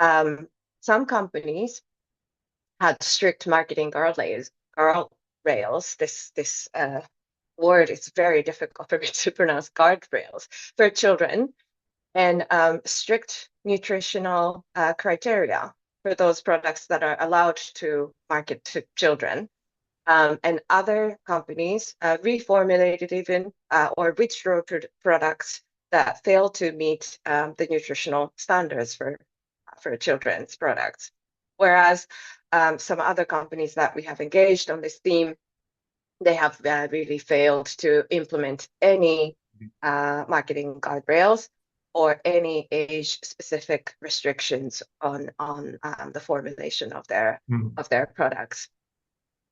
Some companies had strict marketing guardrails. This word is very difficult for me to pronounce. Guardrails for children, and strict nutritional criteria for those products that are allowed to market to children. And other companies reformulated even or withdrew products that fail to meet the nutritional standards for children's products. Whereas some other companies that we have engaged on this theme, they have really failed to implement any marketing guardrails or any age-specific restrictions on the formulation of their products.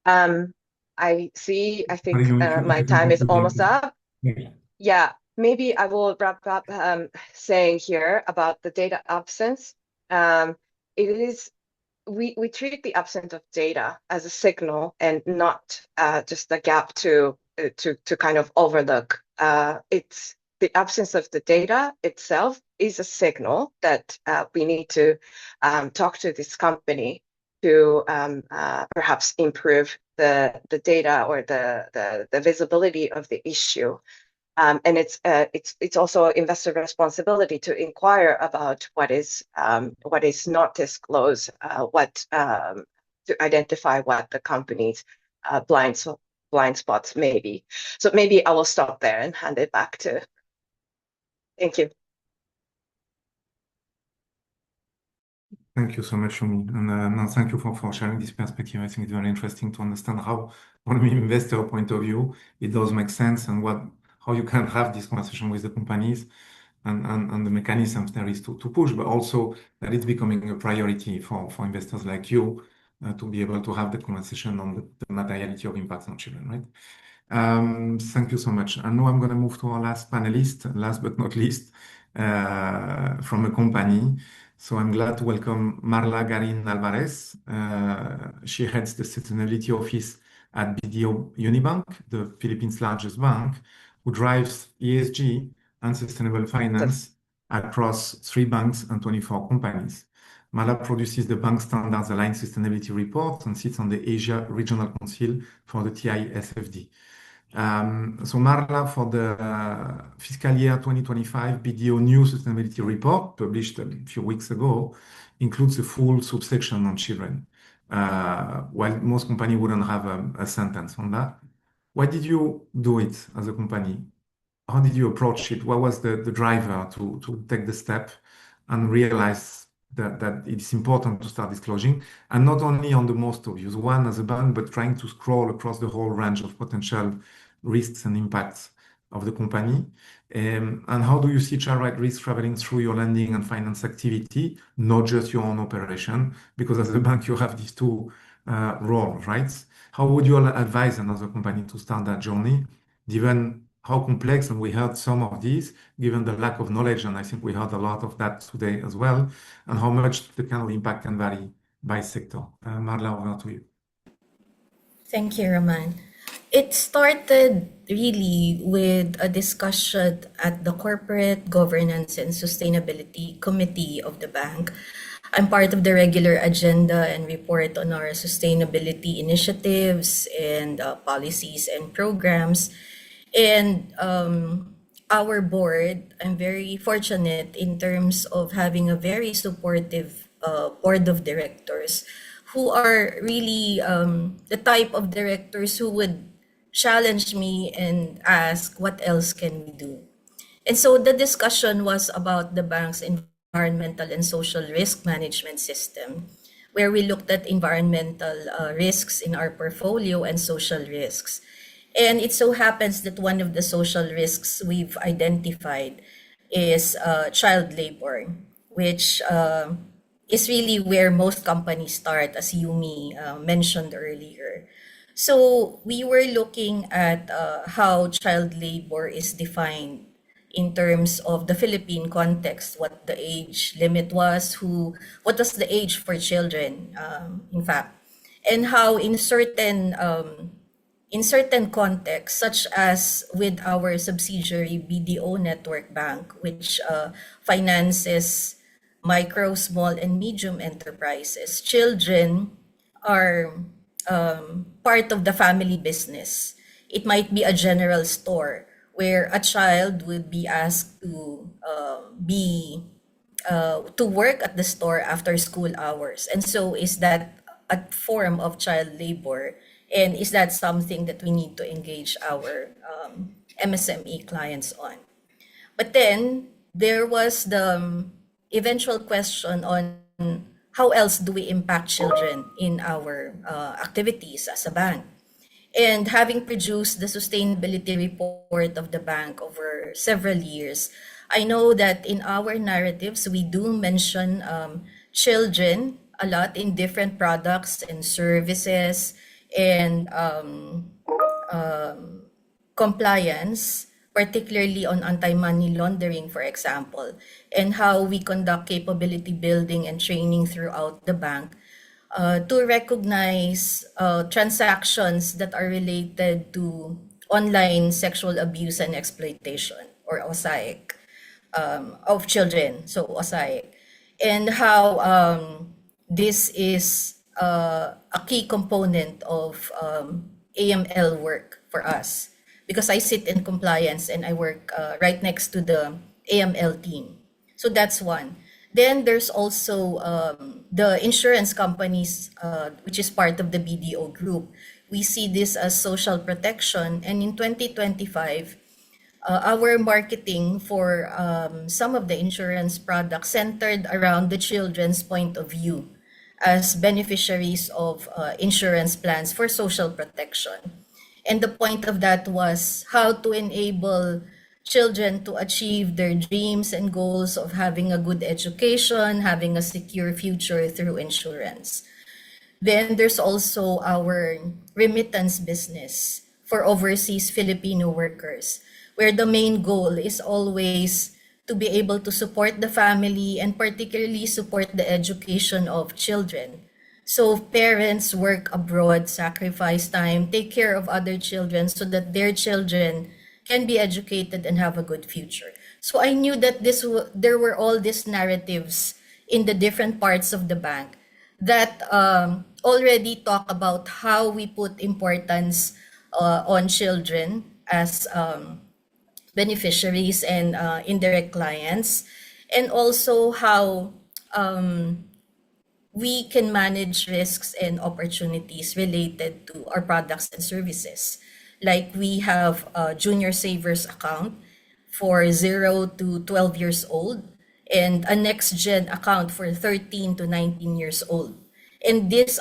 I think my time is almost up. Yeah, maybe I will wrap up saying here about the data absence. We treat the absence of data as a signal and not just a gap to kind of overlook. It's the absence of the data itself is a signal that we need to talk to this company to perhaps improve the data or the visibility of the issue. And it's also investor responsibility to inquire about what is not disclosed, to identify what the company's blind spots may be. So maybe I will stop there and hand it back to. Thank you. Thank you so much, Shumi. And thank you for sharing this perspective. I think it's very interesting to understand how, from an investor point of view, it does make sense and how you can have this conversation with the companies and the mechanisms there is to push, but also that it's becoming a priority for investors like you to be able to have the conversation on the materiality of impacts on children, right? Thank you so much. And now I'm going to move to our last panelist, last but not least, from a company. So I'm glad to welcome Marla Garin Alvarez. She heads the sustainability office at BDO Unibank, the Philippines' largest bank, who drives ESG and sustainable finance across 3 banks and 24 companies. Marla produces the bank standards aligned sustainability reports and sits on the Asia Regional Council for the TISFD. So Marla, for the fiscal year 2025 BDO new sustainability report published a few weeks ago, includes a full subsection on children, while most companies wouldn't have a sentence on that. Why did you do it as a company? How did you approach it? What was the driver to take the step and realize that it's important to start disclosing, and not only on the most obvious one as a bank, but trying to scroll across the whole range of potential risks and impacts of the company? And how do you see child risk traveling through your lending and finance activity, not just your own operation? Because as a bank, you have these 2 roles, right? How would you advise another company to start that journey, given how complex, and we heard some of these, given the lack of knowledge, and I think we heard a lot of that today as well, and how much the kind of impact can vary by sector? Marla, over to you. Thank you, Roman. It started really with a discussion at the Corporate Governance and Sustainability Committee of the bank. I'm part of the regular agenda and report on our sustainability initiatives and policies and programs. And our board, I'm very fortunate in terms of having a very supportive board of directors who are really the type of directors who would challenge me and ask, what else can we do? And so the discussion was about the bank's environmental and social risk management system, where we looked at environmental risks in our portfolio and social risks. And it so happens that one of the social risks we've identified is child labor, which is really where most companies start, as Yumi mentioned earlier. So we were looking at how child labor is defined in terms of the Philippine context, what the age limit was, what was the age for children, in fact, and how in certain contexts, such as with our subsidiary BDO Network Bank, which finances micro, small, and medium enterprises, children are part of the family business. It might be a general store where a child would be asked to work at the store after school hours, and so is that a form of child labor And is that something that we need to engage our MSME clients on? But then there was the eventual question on how else do we impact children in our activities as a bank. And having produced the sustainability report of the bank over several years, I know that in our narratives, we do mention children a lot in different products and services and compliance, particularly on anti-money laundering, for example, and how we conduct capability building and training throughout the bank to recognize transactions that are related to online sexual abuse and exploitation, or OSAIC, of children, so OSAIC, and how this is a key component of AML work for us, because I sit in compliance and I work right next to the AML team. So that's one. Then there's also the insurance companies, which is part of the BDO group. We see this as social protection. And in 2025, our marketing for some of the insurance products centered around the children's point of view as beneficiaries of insurance plans for social protection. And the point of that was how to enable children to achieve their dreams and goals of having a good education, having a secure future through insurance. Then there's also our remittance business for overseas Filipino workers, where the main goal is always to be able to support the family and particularly support the education of children. So parents work abroad, sacrifice time, take care of other children so that their children can be educated and have a good future. So I knew that there were all these narratives in the different parts of the bank that already talk about how we put importance on children as beneficiaries and indirect clients, and also how we can manage risks and opportunities related to our products and services. Like we have a junior savers account for 0 to 12 years old and a next gen account for 13 to 19 years old. And this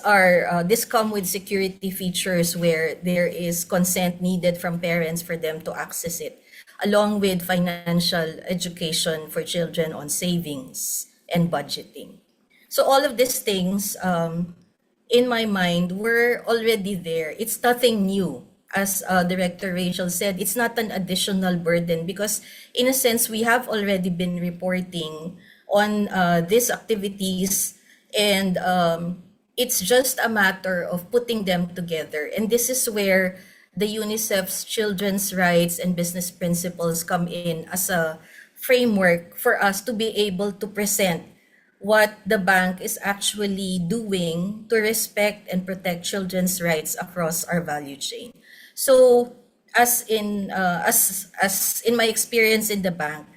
come with security features where there is consent needed from parents for them to access it, along with financial education for children on savings and budgeting. So all of these things, in my mind, were already there. It's nothing new. As Director Rachel said, it's not an additional burden because, in a sense, we have already been reporting on these activities, and it's just a matter of putting them together. And this is where the UNICEF's children's rights and business principles come in as a framework for us to be able to present what the bank is actually doing to respect and protect children's rights across our value chain. So, as in my experience in the bank,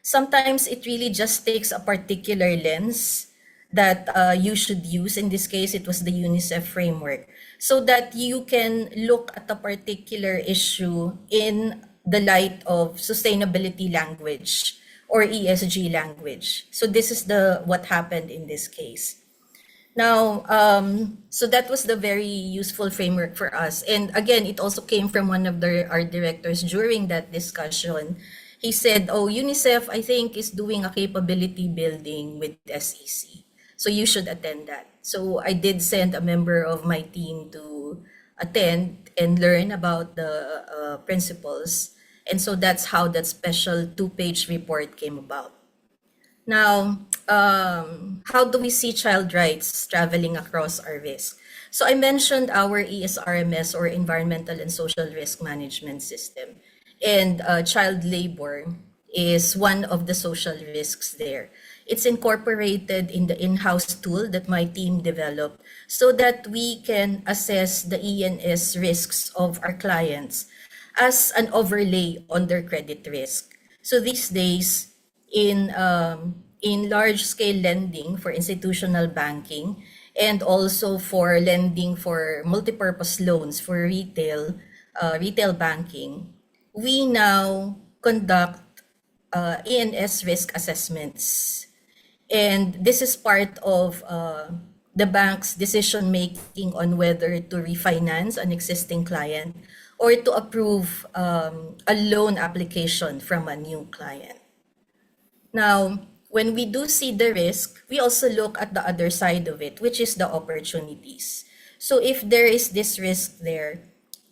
sometimes it really just takes a particular lens that you should use. In this case, it was the UNICEF framework, so that you can look at a particular issue in the light of sustainability language or ESG language. So this is what happened in this case. Now, so that was the very useful framework for us. And again, it also came from one of our directors during that discussion. He said, oh, UNICEF, I think, is doing a capability building with SEC. So you should attend that. So I did send a member of my team to attend and learn about the principles. And so that's how that special 2-page report came about. Now, how do we see child rights traveling across our risk? So I mentioned our ESRMS, or Environmental and Social Risk Management System. And child labor is one of the social risks there. It's incorporated in the in-house tool that my team developed so that we can assess the ENS risks of our clients as an overlay on their credit risk. So these days, in large-scale lending for institutional banking and also for lending for multipurpose loans for retail banking, we now conduct ENS risk assessments. And this is part of the bank's decision making on whether to refinance an existing client or to approve a loan application from a new client. Now, when we do see the risk, we also look at the other side of it, which is the opportunities. So if there is this risk there,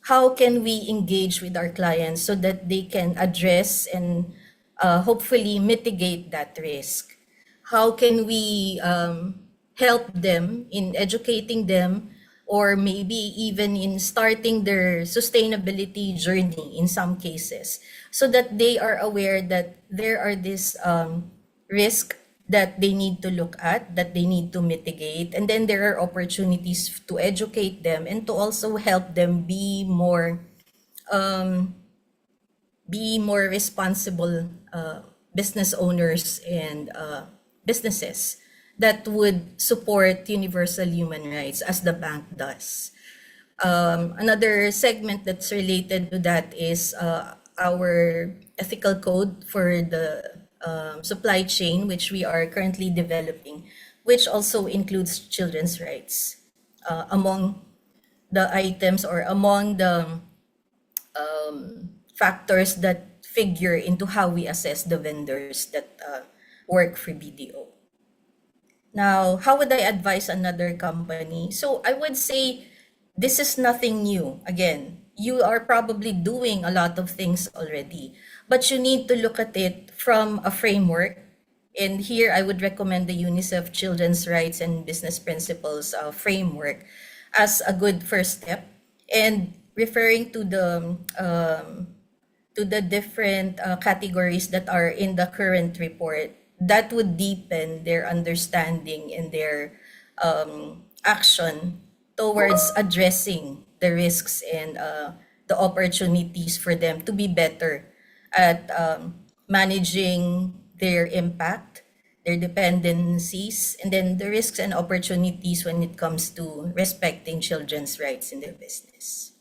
how can we engage with our clients so that they can address and hopefully mitigate that risk? How can we help them in educating them, or maybe even in starting their sustainability journey in some cases, so that they are aware that there are this risk that they need to look at, that they need to mitigate, and then there are opportunities to educate them and to also help them be more responsible business owners and businesses that would support universal human rights as the bank does. Another segment that's related to that is our ethical code for the supply chain, which we are currently developing, which also includes children's rights among the items or among the factors that figure into how we assess the vendors that work for BDO. Now, how would I advise another company? So I would say this is nothing new. Again, you are probably doing a lot of things already, but you need to look at it from a framework. And here I would recommend the UNICEF Children's Rights and Business Principles framework as a good first step. And referring to the different categories that are in the current report, that would deepen their understanding and their action towards addressing the risks and the opportunities for them to be better at managing their impact, their dependencies, and then the risks and opportunities when it comes to respecting children's rights in their business.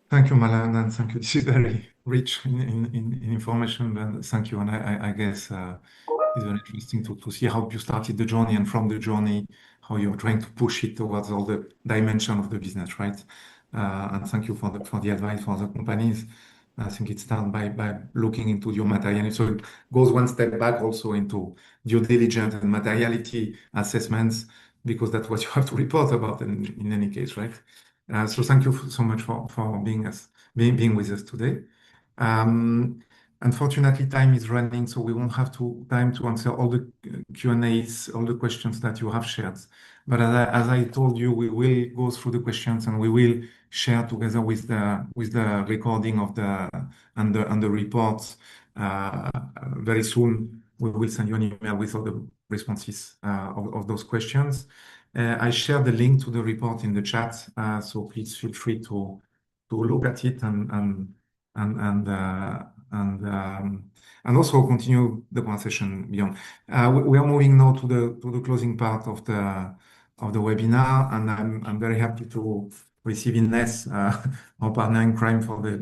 Thank you, Malan, and thank you. This is very rich in information, but thank you. And I guess it's very interesting to see how you started the journey, and from the journey, how you're trying to push it towards all the dimension of the business, right? And thank you for the advice for the companies. I think it starts by looking into your materiality. So it goes one step back also into due diligence and materiality assessments, because that's what you have to report about in any case, right? So thank you so much for being with us today. Unfortunately, time is running, so we won't have time to answer all the Q&As, all the questions that you have shared. But as I told you, we will go through the questions and we will share together with the recording of the reports very soon. We will send you an email with all the responses of those questions. I share the link to the report in the chat, so please feel free to look at it and also continue the conversation beyond. We are moving now to the closing part of the webinar, and I'm very happy to receive Ines, our partner in crime, for the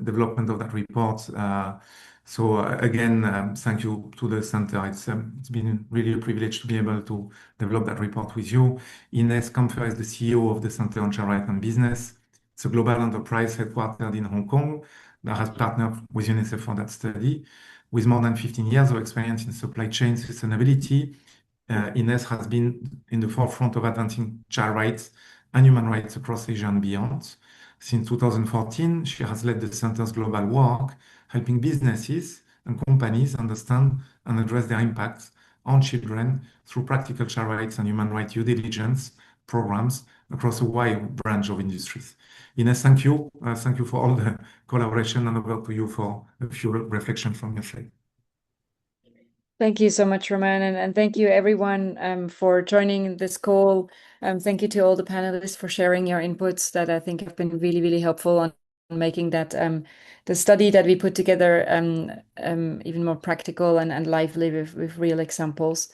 development of that report. So again, thank you to the center. It's been really a privilege to be able to develop that report with you. Ines Kampfer is the CEO of the Center on Child Rights and Business. It's a global enterprise headquartered in Hong Kong that has partnered with UNICEF for that study. With more than 15 years of experience in supply chain sustainability, Ines has been in the forefront of advancing child rights and human rights across Asia and beyond. Since 2014, she has led the center's global work, helping businesses and companies understand and address their impacts on children through practical child rights and human rights due diligence programs across a wide range of industries. Ines, thank you. Thank you for all the collaboration, and over to you for a few reflections from your side. Thank you so much, Roman, and thank you everyone for joining this call. Thank you to all the panelists for sharing your inputs that I think have been really, really helpful on making that the study that we put together even more practical and lively with real examples.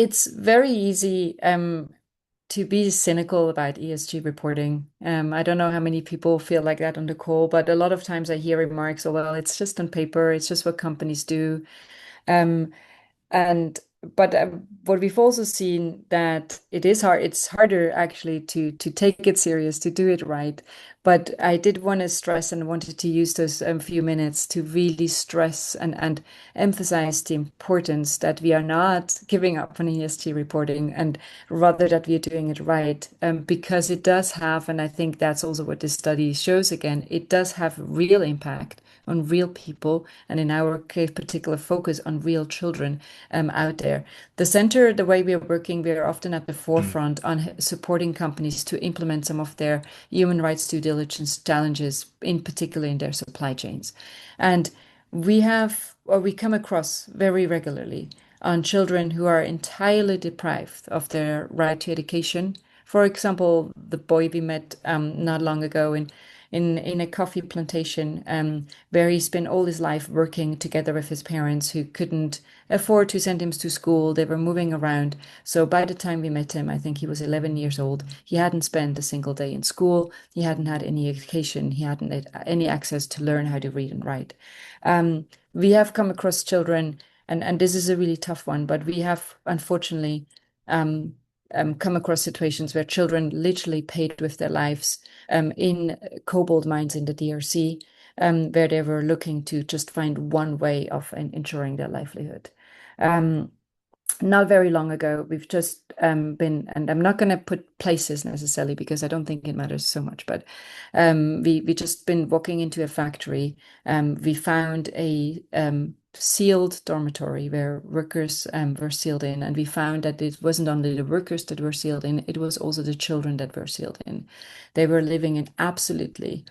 it's very easy to be cynical about ESG reporting. I don't know how many people feel like that on the call, but a lot of times I hear remarks, oh, well, it's just on paper, it's just what companies do. But what we've also seen that it is hard. It's harder actually to take it serious, to do it right. But I did want to stress and wanted to use those few minutes to really stress and emphasize the importance that we are not giving up on ESG reporting, and rather that we are doing it right, because it does have, and I think that's also what this study shows again, it does have real impact on real people, and in our case, particular focus on real children out there. The center, the way we are working, we are often at the forefront on supporting companies to implement some of their human rights due diligence challenges, in particular in their supply chains. And we come across very regularly on children who are entirely deprived of their right to education. For example, the boy we met not long ago in a coffee plantation, where he spent all his life working together with his parents who couldn't afford to send him to school. They were moving around. So by the time we met him, I think he was 11 years old. He hadn't spent a single day in school. He hadn't had any education. He hadn't had any access to learn how to read and write. We have come across children, and this is a really tough one, but we have unfortunately come across situations where children literally paid with their lives in cobalt mines in the DRC, where they were looking to just find one way of ensuring their livelihood. Not very long ago, we've just been, and I'm not going to put places necessarily because I don't think it matters so much, but we just been walking into a factory. We found a sealed dormitory where workers were sealed in, and we found that it wasn't only the workers that were sealed in, it was also the children that were sealed in. They were living in absolutely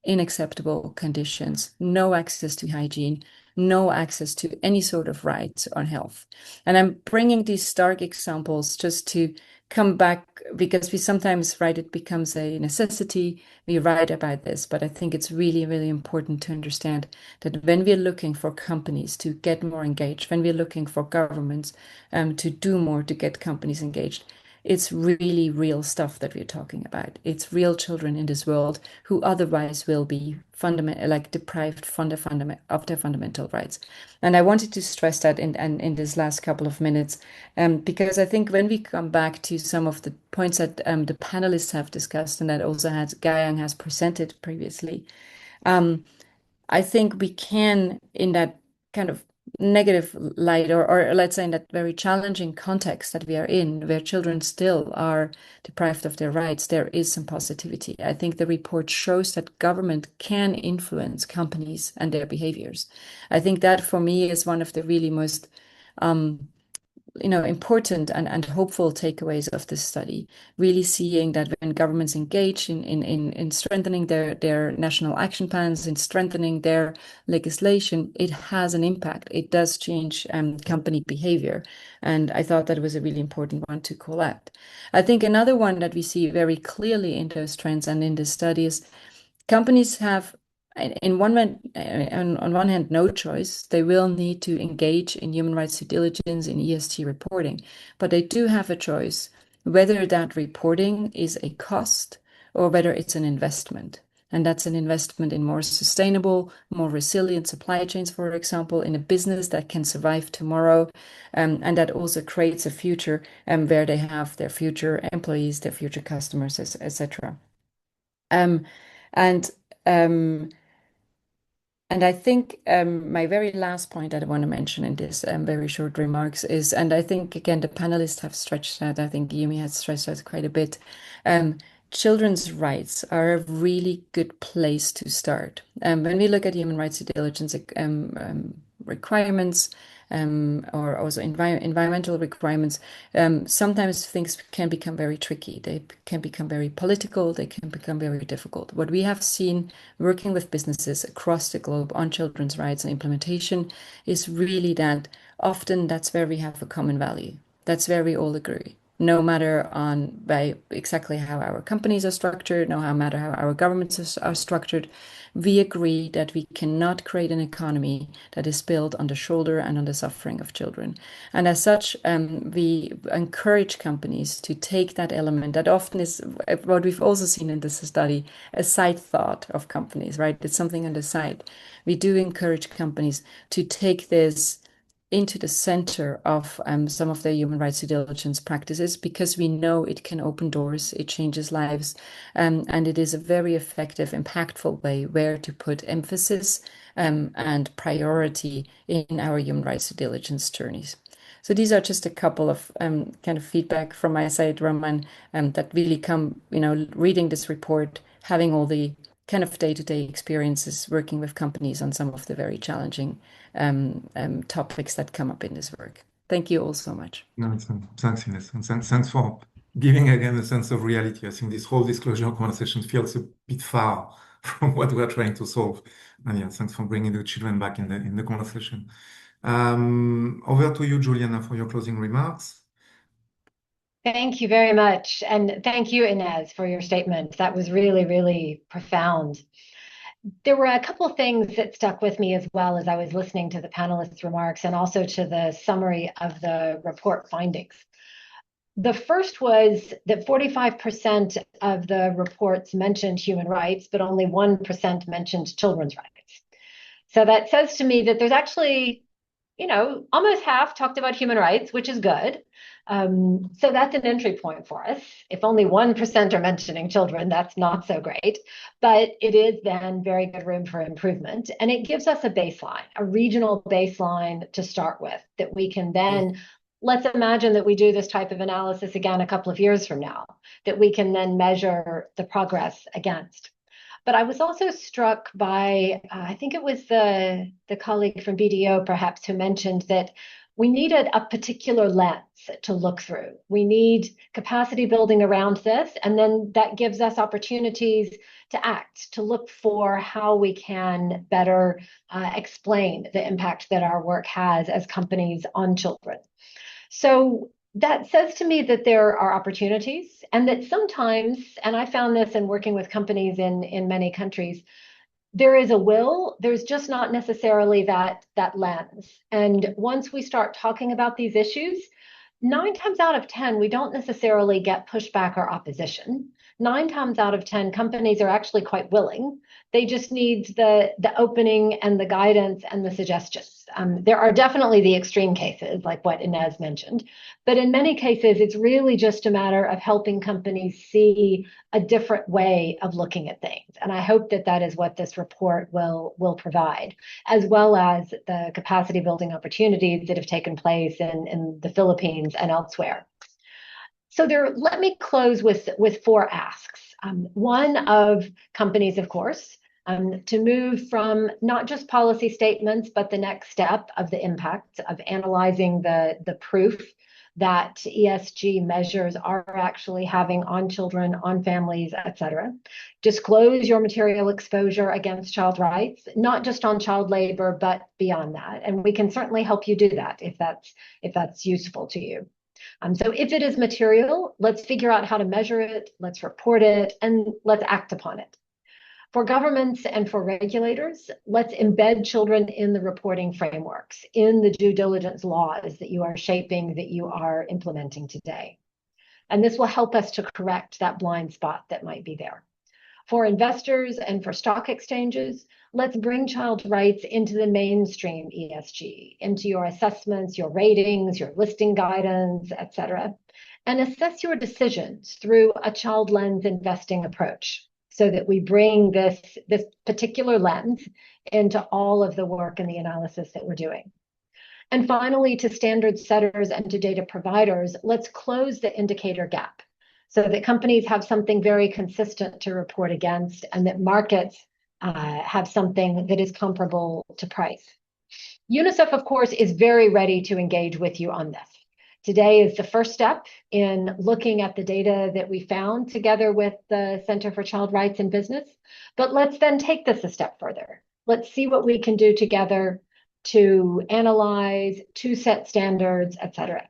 unacceptable conditions, no access to hygiene, no access to any sort of rights on health. And I'm bringing these stark examples just to come back, because we sometimes write it becomes a necessity. We write about this, but I think it's really, really important to understand that when we're looking for companies to get more engaged, when we're looking for governments to do more to get companies engaged, it's really real stuff that we're talking about. It's real children in this world who otherwise will be deprived from of their fundamental rights. And I wanted to stress that in this last couple of minutes, because I think when we come back to some of the points that the panelists have discussed, and that also Gayang has presented previously, I think we can, in that kind of negative light, or let's say in that very challenging context that we are in, where children still are deprived of their rights, there is some positivity. I think the report shows that government can influence companies and their behaviors. I think that for me is one of the really most important and hopeful takeaways of this study, really seeing that when governments engage in strengthening their national action plans, in strengthening their legislation, it has an impact. It does change company behavior. And I thought that was a really important one to call out. I think another one that we see very clearly in those trends and in the studies, companies have on one hand, no choice. They will need to engage in human rights due diligence, in ESG reporting, but they do have a choice whether that reporting is a cost or whether it's an investment. And that's an investment in more sustainable, more resilient supply chains, for example, in a business that can survive tomorrow, and that also creates a future where they have their future employees, their future customers, etc. And I think my very last point that I want to mention in this very short remarks is, and I think, again, the panelists have stretched that, I think Yumi has stretched that quite a bit, children's rights are a really good place to start. When we look at human rights due diligence requirements, or also environmental requirements, sometimes things can become very tricky. They can become very political. They can become very difficult. What we have seen working with businesses across the globe on children's rights and implementation is really that often that's where we have a common value. That's where we all agree. no matter by exactly how our companies are structured, no matter how our governments are structured. We agree that we cannot create an economy that is built on the shoulder and on the suffering of children. And as such, we encourage companies to take that element that often is what we've also seen in this study, a side thought of companies, right? It's something on the side. We do encourage companies to take this into the center of some of their human rights due diligence practices, because we know it can open doors, it changes lives, and it is a very effective, impactful way where to put emphasis and priority in our human rights due diligence journeys. So these are just a couple of kind of feedback from my side, Roman, that really come, reading this report, having all the kind of day-to-day experiences working with companies on some of the very challenging topics that come up in this work. Thank you all so much. No, thanks, Ines, and thanks for giving again a sense of reality. I think this whole disclosure conversation feels a bit far from what we are trying to solve. And yeah, thanks for bringing the children back in the conversation. Over to you, Juliana, for your closing remarks. Thank you very much. And thank you, Inez, for your statement. That was really, really profound. There were a couple of things that stuck with me as well as I was listening to the panelists' remarks and also to the summary of the report findings. The first was that 45% of the reports mentioned human rights, but only 1% mentioned children's rights. So that says to me that there's actually, almost half talked about human rights, which is good. So that's an entry point for us. If only 1% are mentioning children, that's not so great, but it is then very good room for improvement. And it gives us a baseline, a regional baseline to start with, that we can then, let's imagine that we do this type of analysis again a couple of years from now, that we can then measure the progress against. But I was also struck by, I think it was the colleague from BDO perhaps who mentioned that we needed a particular lens to look through. We need capacity building around this, and then that gives us opportunities to act, to look for how we can better explain the impact that our work has as companies on children. So that says to me that there are opportunities, and that sometimes, and I found this in working with companies in many countries, there is a will, there's just not necessarily that lens. And once we start talking about these issues, 9 times out of 10, we don't necessarily get pushback or opposition. 9 times out of 10, companies are actually quite willing. They just need the opening and the guidance and the suggestions. There are definitely the extreme cases, like what Inez mentioned, but in many cases, it's really just a matter of helping companies see a different way of looking at things. And I hope that that is what this report will provide, as well as the capacity building opportunities that have taken place in the Philippines and elsewhere. So let me close with 4 asks. One of companies, of course, to move from not just policy statements, but the next step of the impact of analyzing the proof that ESG measures are actually having on children, on families, et cetera. Disclose your material exposure against child rights, not just on child labor, but beyond that. And we can certainly help you do that if that's useful to you. So if it is material, let's figure out how to measure it, let's report it, and let's act upon it. For governments and for regulators, let's embed children in the reporting frameworks, in the due diligence laws that you are shaping, that you are implementing today. And this will help us to correct that blind spot that might be there. For investors and for stock exchanges, let's bring child rights into the mainstream ESG, into your assessments, your ratings, your listing guidance, et cetera, and assess your decisions through a child lens investing approach, so that we bring this particular lens into all of the work and the analysis that we're doing. And finally, to standard setters and to data providers, let's close the indicator gap so that companies have something very consistent to report against, and that markets have something that is comparable to price. UNICEF, of course, is very ready to engage with you on this. Today is the first step in looking at the data that we found together with the Center for Child Rights in Business. But let's then take this a step further. Let's see what we can do together to analyze, to set standards, et cetera.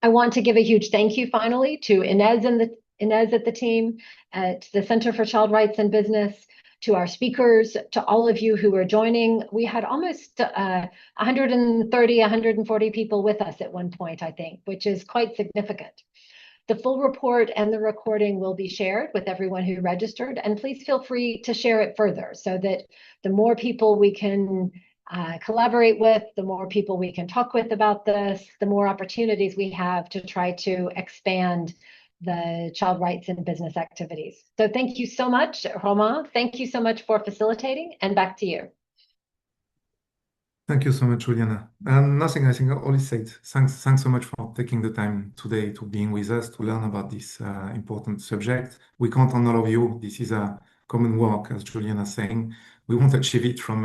I want to give a huge thank you finally to Inez at the team at the Center for Child Rights and Business, to our speakers, to all of you who are joining. We had almost 130, 140 people with us at one point, I think, which is quite significant. The full report and the recording will be shared with everyone who registered, and please feel free to share it further so that the more people we can collaborate with, the more people we can talk with about this, the more opportunities we have to try to expand the child rights and business activities. So thank you so much, Romain. Thank you so much for facilitating, and back to you. Thank you so much, Juliana. Nothing, I think all is said. Thanks so much for taking the time today to being with us to learn about this important subject. We count on all of you. This is a common work, as Juliana is saying. We won't achieve it from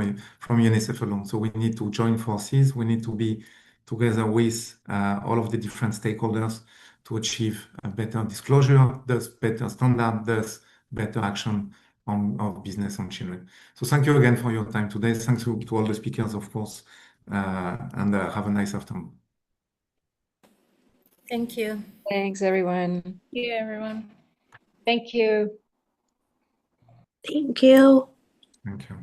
UNICEF alone. So we need to join forces. We need to be together with all of the different stakeholders to achieve a better disclosure, thus better standard, thus better action of business on children. So thank you again for your time today. Thanks to all the speakers, of course, and have a nice afternoon. Thank you. Thanks, everyone. Thank you, everyone. Thank you. Thank you. Thank you.